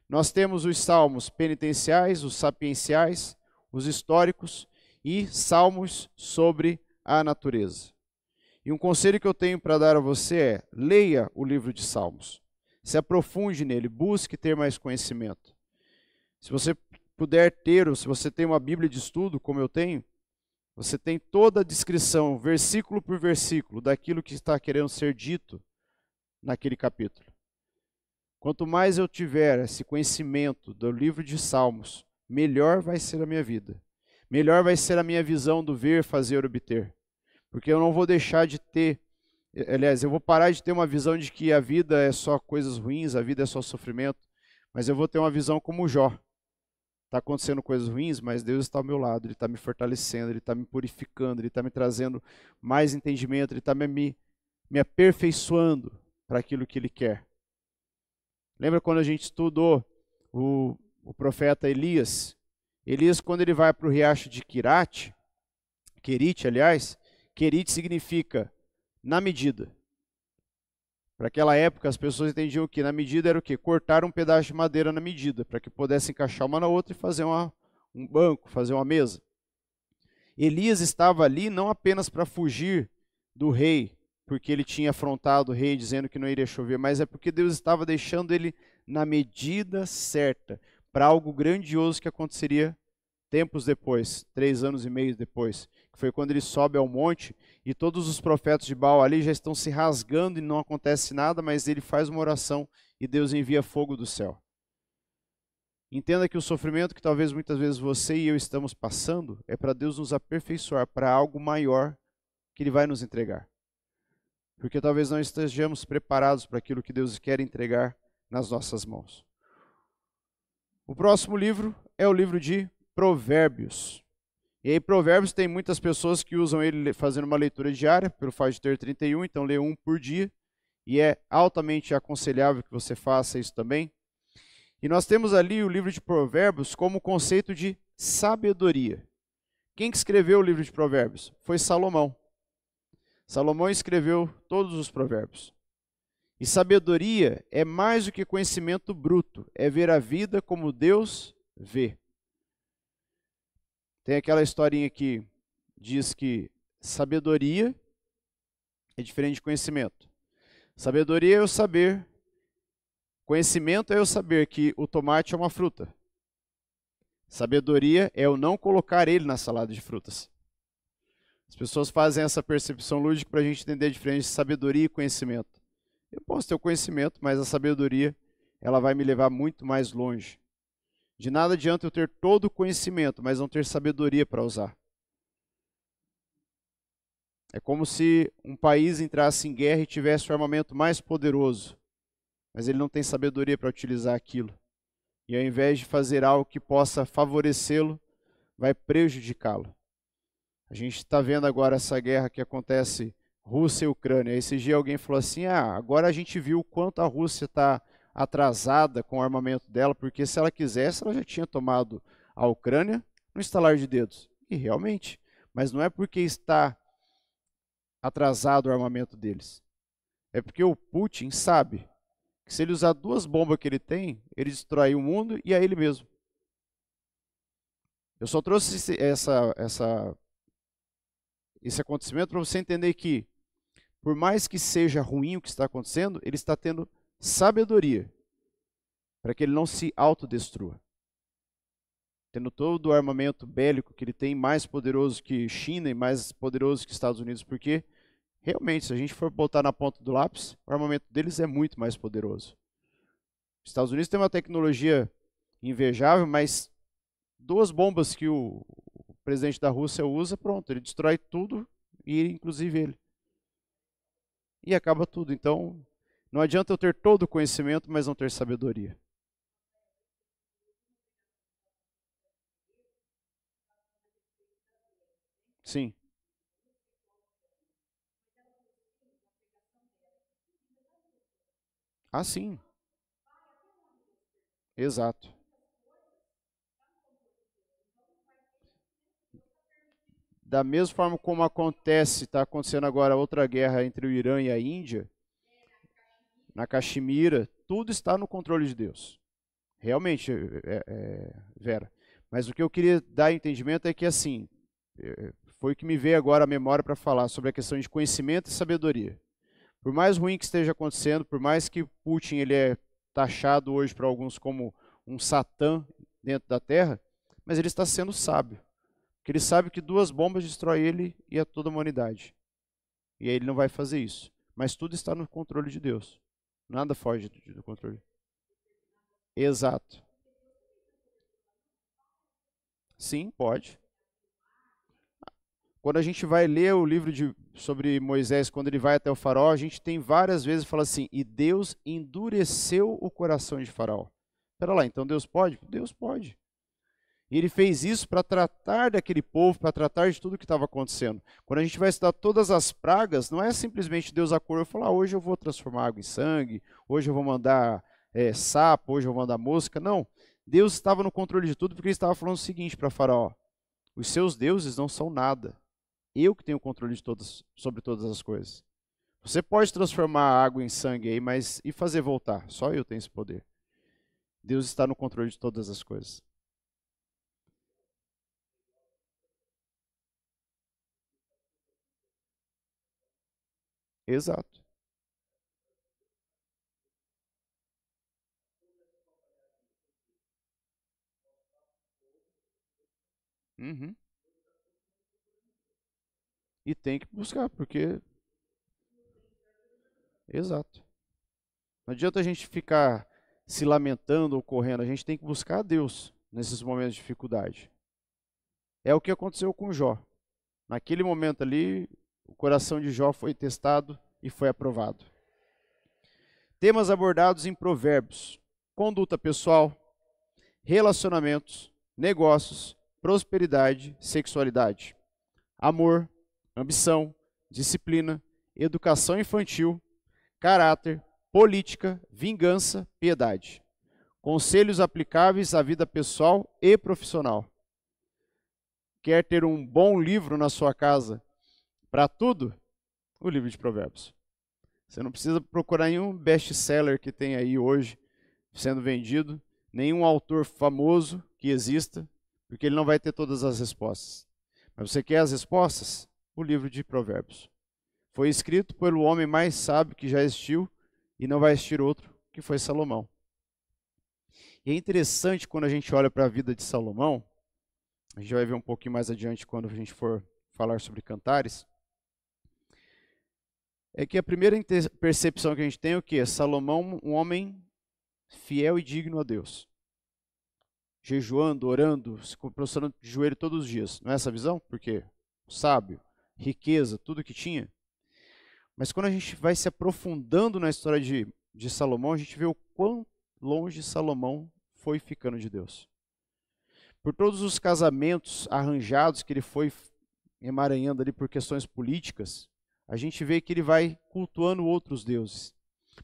Nós temos os salmos penitenciais, os sapienciais, os históricos e salmos sobre a natureza. E um conselho que eu tenho para dar a você é: leia o livro de Salmos, se aprofunde nele, busque ter mais conhecimento. Se você puder ter, ou se você tem uma Bíblia de estudo, como eu tenho, você tem toda a descrição, versículo por versículo, daquilo que está querendo ser dito naquele capítulo. Quanto mais eu tiver esse conhecimento do livro de Salmos, melhor vai ser a minha vida. Melhor vai ser a minha visão do ver, fazer, obter. Porque eu não vou deixar de ter, aliás, eu vou parar de ter uma visão de que a vida é só coisas ruins, a vida é só sofrimento, mas eu vou ter uma visão como Jó. Está acontecendo coisas ruins, mas Deus está ao meu lado, Ele está me fortalecendo, Ele está me purificando, Ele está me trazendo mais entendimento, Ele está me aperfeiçoando para aquilo que Ele quer. Lembra quando a gente estudou o profeta Elias? Elias, quando ele vai para o riacho de Querite, Querite significa na medida. Para aquela época, as pessoas entendiam que na medida era o quê? Cortar um pedaço de madeira na medida, para que pudesse encaixar uma na outra e fazer um banco, fazer uma mesa. Elias estava ali não apenas para fugir do rei, porque ele tinha afrontado o rei dizendo que não iria chover, mas é porque Deus estava deixando ele na medida certa, para algo grandioso que aconteceria tempos depois, 3 anos e meio depois, que foi quando ele sobe ao monte e todos os profetas de Baal ali já estão se rasgando e não acontece nada, mas ele faz uma oração e Deus envia fogo do céu. Entenda que o sofrimento que talvez muitas vezes você e eu estamos passando é para Deus nos aperfeiçoar para algo maior que Ele vai nos entregar. Porque talvez não estejamos preparados para aquilo que Deus quer entregar nas nossas mãos. O próximo livro é o livro de Provérbios. E aí Provérbios tem muitas pessoas que usam ele fazendo uma leitura diária, pelo fato de ter 31, então lê um por dia. E é altamente aconselhável que você faça isso também. E nós temos ali o livro de Provérbios como conceito de sabedoria. Quem que escreveu o livro de Provérbios? Foi Salomão. Salomão escreveu todos os provérbios. E sabedoria é mais do que conhecimento bruto, é ver a vida como Deus vê. Tem aquela historinha que diz que sabedoria é diferente de conhecimento. Sabedoria é eu saber, conhecimento é eu saber que o tomate é uma fruta. Sabedoria é eu não colocar ele na salada de frutas. As pessoas fazem essa percepção lúdica para a gente entender a diferença de sabedoria e conhecimento. Eu posso ter o conhecimento, mas a sabedoria ela vai me levar muito mais longe. De nada adianta eu ter todo o conhecimento, mas não ter sabedoria para usar. É como se um país entrasse em guerra e tivesse o armamento mais poderoso, mas ele não tem sabedoria para utilizar aquilo. E ao invés de fazer algo que possa favorecê-lo, vai prejudicá-lo. A gente está vendo agora essa guerra que acontece Rússia e Ucrânia. Esse dia alguém falou assim, agora a gente viu o quanto a Rússia está atrasada com o armamento dela, porque se ela quisesse, ela já tinha tomado a Ucrânia no estalar de dedos. E realmente, mas não é porque está atrasado o armamento deles. É porque o Putin sabe que se ele usar 2 bombas que ele tem, ele destrói o mundo e a ele mesmo. Eu só trouxe esse acontecimento para você entender que, por mais que seja ruim o que está acontecendo, ele está tendo sabedoria para que ele não se autodestrua. Tendo todo o armamento bélico que ele tem, mais poderoso que China e mais poderoso que Estados Unidos, porque realmente, se a gente for botar na ponta do lápis, o armamento deles é muito mais poderoso. Os Estados Unidos tem uma tecnologia invejável, mas 2 bombas que o presidente da Rússia usa, pronto, ele destrói tudo, e inclusive ele. E acaba tudo. Então, não adianta eu ter todo o conhecimento, mas não ter sabedoria. Sim. Ah, sim. Exato. Da mesma forma como está acontecendo agora outra guerra entre o Irã e a Índia, na Caxemira, tudo está no controle de Deus. Realmente, Vera. Mas o que eu queria dar entendimento é que, assim, foi o que me veio agora à memória para falar sobre a questão de conhecimento e sabedoria. Por mais ruim que esteja acontecendo, por mais que Putin ele é taxado hoje para alguns como um satã dentro da Terra, mas ele está sendo sábio. Porque ele sabe que 2 bombas destroem ele e a toda a humanidade. E aí ele não vai fazer isso. Mas tudo está no controle de Deus. Nada foge do controle. Exato. Sim, pode. Quando a gente vai ler o livro sobre Moisés, quando ele vai até o faraó, a gente tem várias vezes fala assim, e Deus endureceu o coração de faraó. Espera lá, então Deus pode? Deus pode. E ele fez isso para tratar daquele povo, para tratar de tudo que estava acontecendo. Quando a gente vai estudar todas as pragas, não é simplesmente Deus acordou e falou, hoje eu vou transformar água em sangue, hoje eu vou mandar sapo, hoje eu vou mandar mosca. Não, Deus estava no controle de tudo, porque ele estava falando o seguinte para faraó, os seus deuses não são nada. Eu que tenho o controle sobre todas as coisas. Você pode transformar a água em sangue aí, mas e fazer voltar? Só eu tenho esse poder. Deus está no controle de todas as coisas. Exato. Uhum. E tem que buscar, porque. Exato. Não adianta a gente ficar se lamentando ou correndo, a gente tem que buscar a Deus nesses momentos de dificuldade. É o que aconteceu com Jó. Naquele momento ali, o coração de Jó foi testado e foi aprovado. Temas abordados em Provérbios: conduta pessoal, relacionamentos, negócios, prosperidade, sexualidade, amor, ambição, disciplina, educação infantil, caráter, política, vingança, piedade. Conselhos aplicáveis à vida pessoal e profissional. Quer ter um bom livro na sua casa para tudo? O livro de Provérbios. Você não precisa procurar nenhum best-seller que tem aí hoje sendo vendido, nenhum autor famoso que exista, porque ele não vai ter todas as respostas. Mas você quer as respostas? O livro de Provérbios. Foi escrito pelo homem mais sábio que já existiu e não vai existir outro, que foi Salomão. E é interessante quando a gente olha para a vida de Salomão, a gente vai ver um pouquinho mais adiante quando a gente for falar sobre Cantares, é que a primeira percepção que a gente tem é o quê? Salomão, um homem fiel e digno a Deus. Jejuando, orando, se prostrando de joelho todos os dias. Não é essa a visão? Porque sábio, riqueza, tudo que tinha. Mas quando a gente vai se aprofundando na história de Salomão, a gente vê o quão longe Salomão foi ficando de Deus. Por todos os casamentos arranjados que ele foi emaranhando ali por questões políticas, a gente vê que ele vai cultuando outros deuses.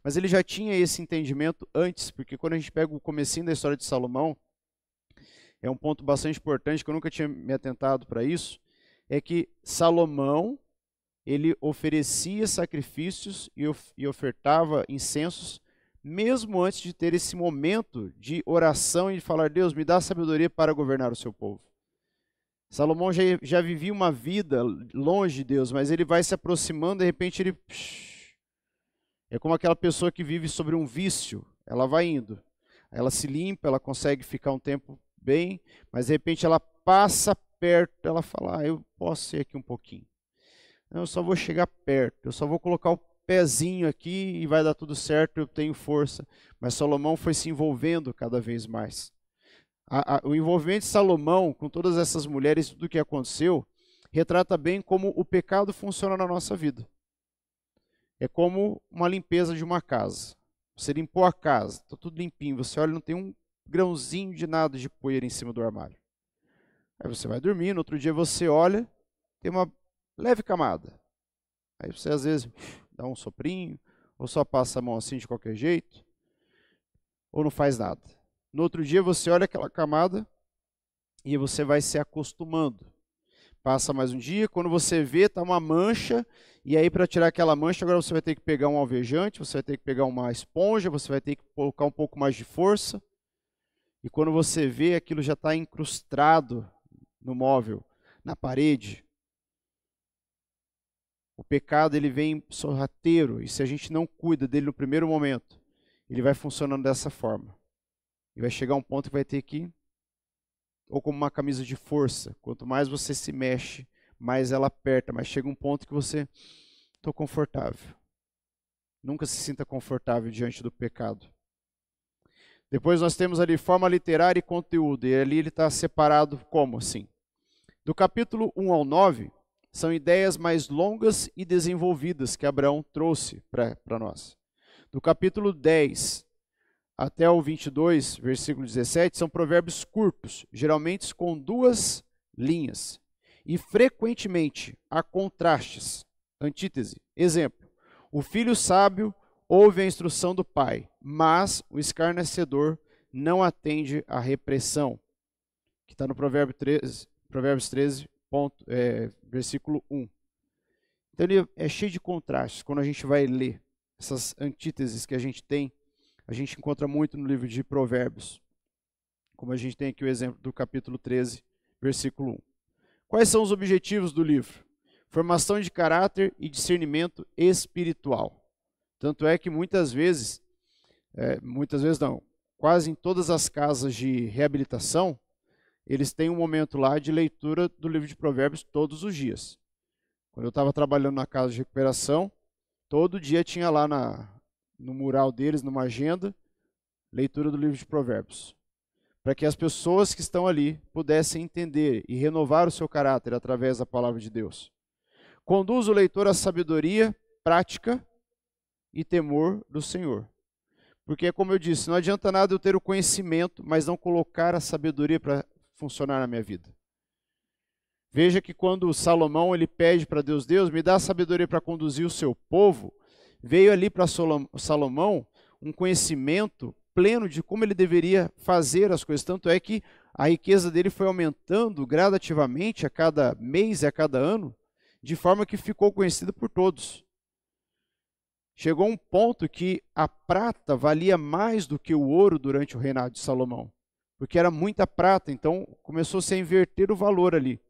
Mas ele já tinha esse entendimento antes, porque quando a gente pega o comecinho da história de Salomão, é um ponto bastante importante, que eu nunca tinha me atentado para isso, é que Salomão, ele oferecia sacrifícios e ofertava incensos, mesmo antes de ter esse momento de oração e de falar, Deus, me dá sabedoria para governar o seu povo. Salomão já vivia uma vida longe de Deus, mas ele vai se aproximando, de repente ele... É como aquela pessoa que vive sobre um vício, ela vai indo. Ela se limpa, ela consegue ficar um tempo bem, mas de repente ela passa perto, ela fala, eu posso ir aqui um pouquinho. Eu só vou chegar perto, eu só vou colocar o pezinho aqui e vai dar tudo certo, eu tenho força. Mas Salomão foi se envolvendo cada vez mais. O envolvimento de Salomão com todas essas mulheres, tudo o que aconteceu, retrata bem como o pecado funciona na nossa vida. É como uma limpeza de uma casa. Você limpou a casa, está tudo limpinho, você olha, não tem um grãozinho de nada de poeira em cima do armário. Aí você vai dormir, no outro dia você olha, tem uma leve camada. Aí você às vezes dá um soprinho, ou só passa a mão assim de qualquer jeito, ou não faz nada. No outro dia você olha aquela camada e você vai se acostumando. Passa mais um dia, quando você vê, está uma mancha, e aí para tirar aquela mancha, agora você vai ter que pegar um alvejante, você vai ter que pegar uma esponja, você vai ter que colocar um pouco mais de força. E quando você vê, aquilo já está incrustado no móvel, na parede. O pecado ele vem sorrateiro, e se a gente não cuida dele no primeiro momento, ele vai funcionando dessa forma. E vai chegar um ponto que vai ter que, ou como uma camisa de força, quanto mais você se mexe, mais ela aperta, mas chega um ponto que você, estou confortável. Nunca se sinta confortável diante do pecado. Depois nós temos ali forma literária e conteúdo, e ali ele está separado como assim? Do capítulo 1 ao 9, são ideias mais longas e desenvolvidas que Abraão trouxe para nós. Do capítulo 10 até o 22, versículo 17, são provérbios curtos, geralmente com 2 linhas. E frequentemente há contrastes, antítese. Exemplo, o filho sábio ouve a instrução do pai, mas o escarnecedor não atende à repreensão. Que está no Provérbios 13, versículo 1. Então ele é cheio de contrastes. Quando a gente vai ler essas antíteses que a gente tem, a gente encontra muito no livro de Provérbios. Como a gente tem aqui o exemplo do capítulo 13, versículo 1. Quais são os objetivos do livro? Formação de caráter e discernimento espiritual. Tanto é que muitas vezes não, quase em todas as casas de reabilitação, eles têm um momento lá de leitura do livro de Provérbios todos os dias. Quando eu estava trabalhando na casa de recuperação, todo dia tinha lá no mural deles, numa agenda, leitura do livro de Provérbios. Para que as pessoas que estão ali pudessem entender e renovar o seu caráter através da palavra de Deus. Conduz o leitor à sabedoria, prática e temor do Senhor. Porque, como eu disse, não adianta nada eu ter o conhecimento, mas não colocar a sabedoria para funcionar na minha vida. Veja que quando Salomão ele pede para Deus, me dá sabedoria para conduzir o seu povo, veio ali para Salomão um conhecimento pleno de como ele deveria fazer as coisas. Tanto é que a riqueza dele foi aumentando gradativamente a cada mês e a cada ano, de forma que ficou conhecida por todos. Chegou um ponto que a prata valia mais do que o ouro durante o reinado de Salomão, porque era muita prata, então começou-se a inverter o valor ali.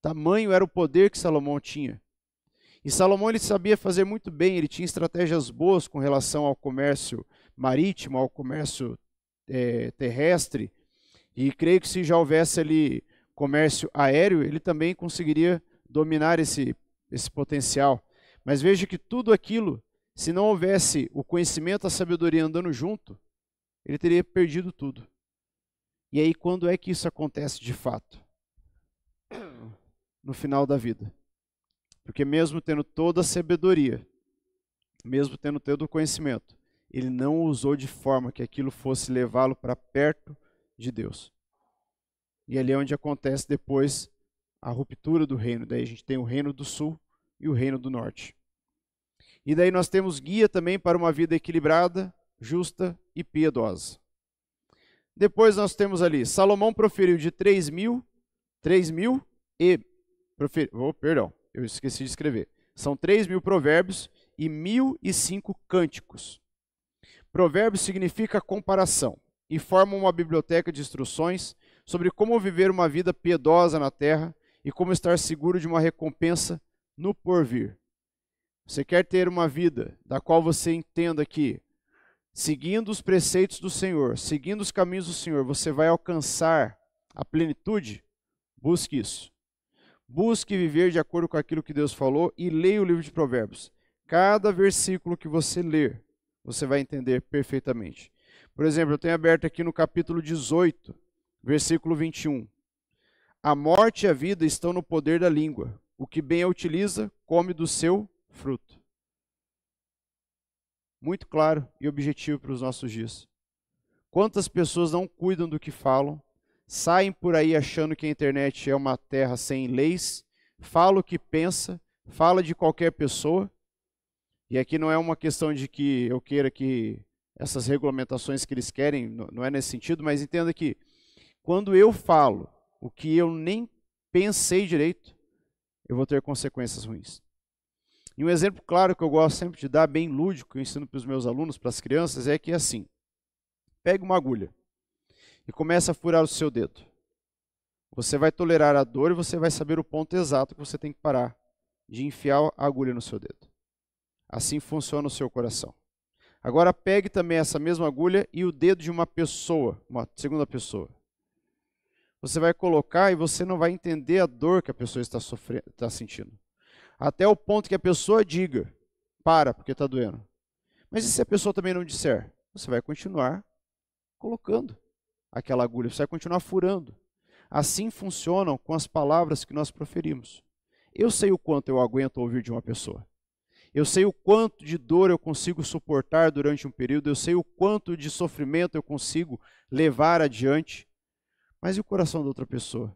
Tamanho era o poder que Salomão tinha. E Salomão ele sabia fazer muito bem, ele tinha estratégias boas com relação ao comércio marítimo, ao comércio terrestre, e creio que se já houvesse ali comércio aéreo, ele também conseguiria dominar esse potencial. Mas veja que tudo aquilo, se não houvesse o conhecimento, a sabedoria andando junto, ele teria perdido tudo. E aí quando é que isso acontece de fato? No final da vida. Porque mesmo tendo toda a sabedoria, mesmo tendo todo o conhecimento, ele não usou de forma que aquilo fosse levá-lo para perto de Deus. E ali é onde acontece depois a ruptura do reino. Daí a gente tem o reino do sul e o reino do norte. E daí nós temos guia também para uma vida equilibrada, justa e piedosa. Depois nós temos ali, Salomão proferiu de 3 mil e... eu esqueci de escrever. São 3.000 provérbios e 1.005 cânticos. Provérbio significa comparação e forma uma biblioteca de instruções sobre como viver uma vida piedosa na terra e como estar seguro de uma recompensa no porvir. Você quer ter uma vida da qual você entenda que, seguindo os preceitos do Senhor, seguindo os caminhos do Senhor, você vai alcançar a plenitude? Busque isso. Busque viver de acordo com aquilo que Deus falou e leia o livro de Provérbios. Cada versículo que você ler, você vai entender perfeitamente. Por exemplo, eu tenho aberto aqui no capítulo 18, versículo 21. A morte e a vida estão no poder da língua. O que bem a utiliza, come do seu fruto. Muito claro e objetivo para os nossos dias. Quantas pessoas não cuidam do que falam, saem por aí achando que a internet é uma terra sem leis, fala o que pensa, fala de qualquer pessoa, e aqui não é uma questão de que eu queira que essas regulamentações que eles querem, não é nesse sentido, mas entenda que quando eu falo o que eu nem pensei direito, eu vou ter consequências ruins. E um exemplo claro que eu gosto sempre de dar, bem lúdico, que eu ensino para os meus alunos, para as crianças, é que é assim, pega uma agulha e começa a furar o seu dedo. Você vai tolerar a dor e você vai saber o ponto exato que você tem que parar de enfiar a agulha no seu dedo. Assim funciona o seu coração. Agora pegue também essa mesma agulha e o dedo de uma pessoa, uma segunda pessoa. Você vai colocar e você não vai entender a dor que a pessoa está sofrendo, está sentindo. Até o ponto que a pessoa diga, para, porque está doendo. Mas e se a pessoa também não disser? Você vai continuar colocando aquela agulha, você vai continuar furando. Assim funcionam com as palavras que nós proferimos. Eu sei o quanto eu aguento ouvir de uma pessoa. Eu sei o quanto de dor eu consigo suportar durante um período, eu sei o quanto de sofrimento eu consigo levar adiante. Mas e o coração da outra pessoa?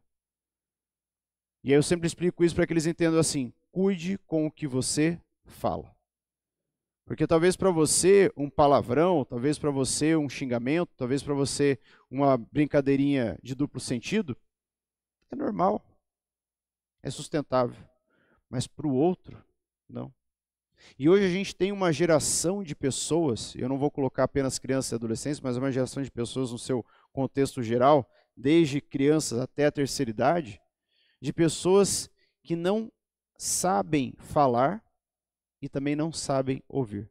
E aí eu sempre explico isso para que eles entendam assim, cuide com o que você fala. Porque talvez para você um palavrão, talvez para você um xingamento, talvez para você uma brincadeirinha de duplo sentido, é normal, é sustentável. Mas para o outro, não. E hoje a gente tem uma geração de pessoas, eu não vou colocar apenas crianças e adolescentes, mas uma geração de pessoas no seu contexto geral, desde crianças até a terceira idade, de pessoas que não sabem falar e também não sabem ouvir.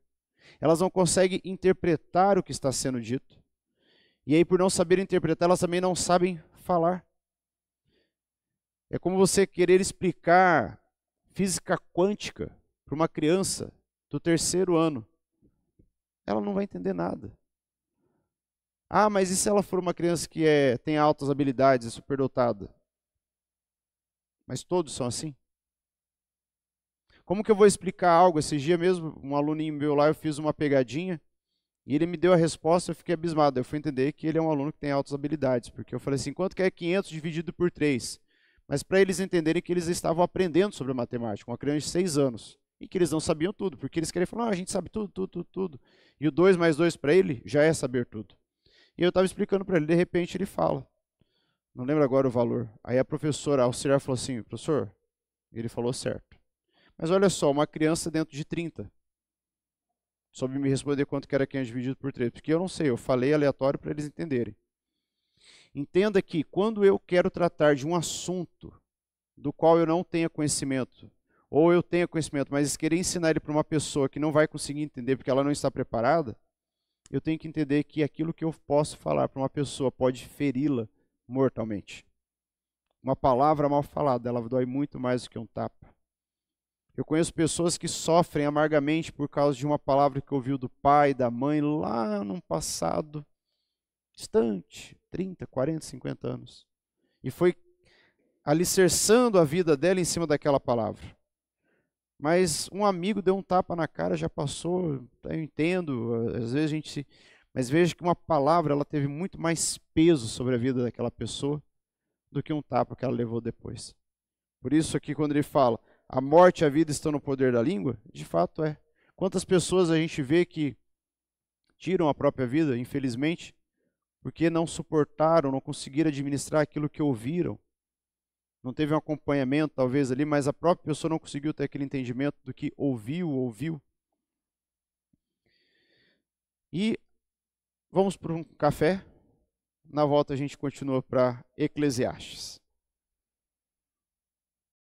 Elas não conseguem interpretar o que está sendo dito. E aí, por não saber interpretar, elas também não sabem falar. É como você querer explicar física quântica para uma criança do terceiro ano. Ela não vai entender nada. Ah, mas e se ela for uma criança que tem altas habilidades, é superdotada? Mas todos são assim? Como que eu vou explicar algo? Esse dia mesmo, um aluninho meu lá, eu fiz uma pegadinha e ele me deu a resposta, eu fiquei abismado. Eu fui entender que ele é um aluno que tem altas habilidades, porque eu falei assim, quanto que é 500 dividido por 3? Mas para eles entenderem que eles estavam aprendendo sobre matemática, uma criança de 6 anos, e que eles não sabiam tudo, porque eles queriam falar, a gente sabe tudo, tudo, tudo, tudo. E o 2 mais 2 para ele já é saber tudo. E eu estava explicando para ele, de repente ele fala, não lembro agora o valor. Aí a professora auxiliar falou assim, professor, ele falou certo. Mas olha só, uma criança dentro de 30 soube me responder quanto que era 500 dividido por 3, porque eu não sei, eu falei aleatório para eles entenderem. Entenda que quando eu quero tratar de um assunto do qual eu não tenha conhecimento, ou eu tenha conhecimento, mas querer ensinar ele para uma pessoa que não vai conseguir entender porque ela não está preparada, eu tenho que entender que aquilo que eu posso falar para uma pessoa pode feri-la mortalmente. Uma palavra mal falada, ela dói muito mais do que um tapa. Eu conheço pessoas que sofrem amargamente por causa de uma palavra que ouviu do pai, da mãe, lá num passado distante, 30, 40, 50 anos. E foi alicerçando a vida dela em cima daquela palavra. Mas um amigo deu um tapa na cara, já passou, eu entendo, às vezes a gente se... Mas veja que uma palavra, ela teve muito mais peso sobre a vida daquela pessoa do que um tapa que ela levou depois. Por isso aqui quando ele fala, a morte e a vida estão no poder da língua, de fato é. Quantas pessoas a gente vê que tiram a própria vida, infelizmente, porque não suportaram, não conseguiram administrar aquilo que ouviram. Não teve um acompanhamento, talvez, ali, mas a própria pessoa não conseguiu ter aquele entendimento do que ouviu. E vamos para um café. Na volta a gente continua para Eclesiastes.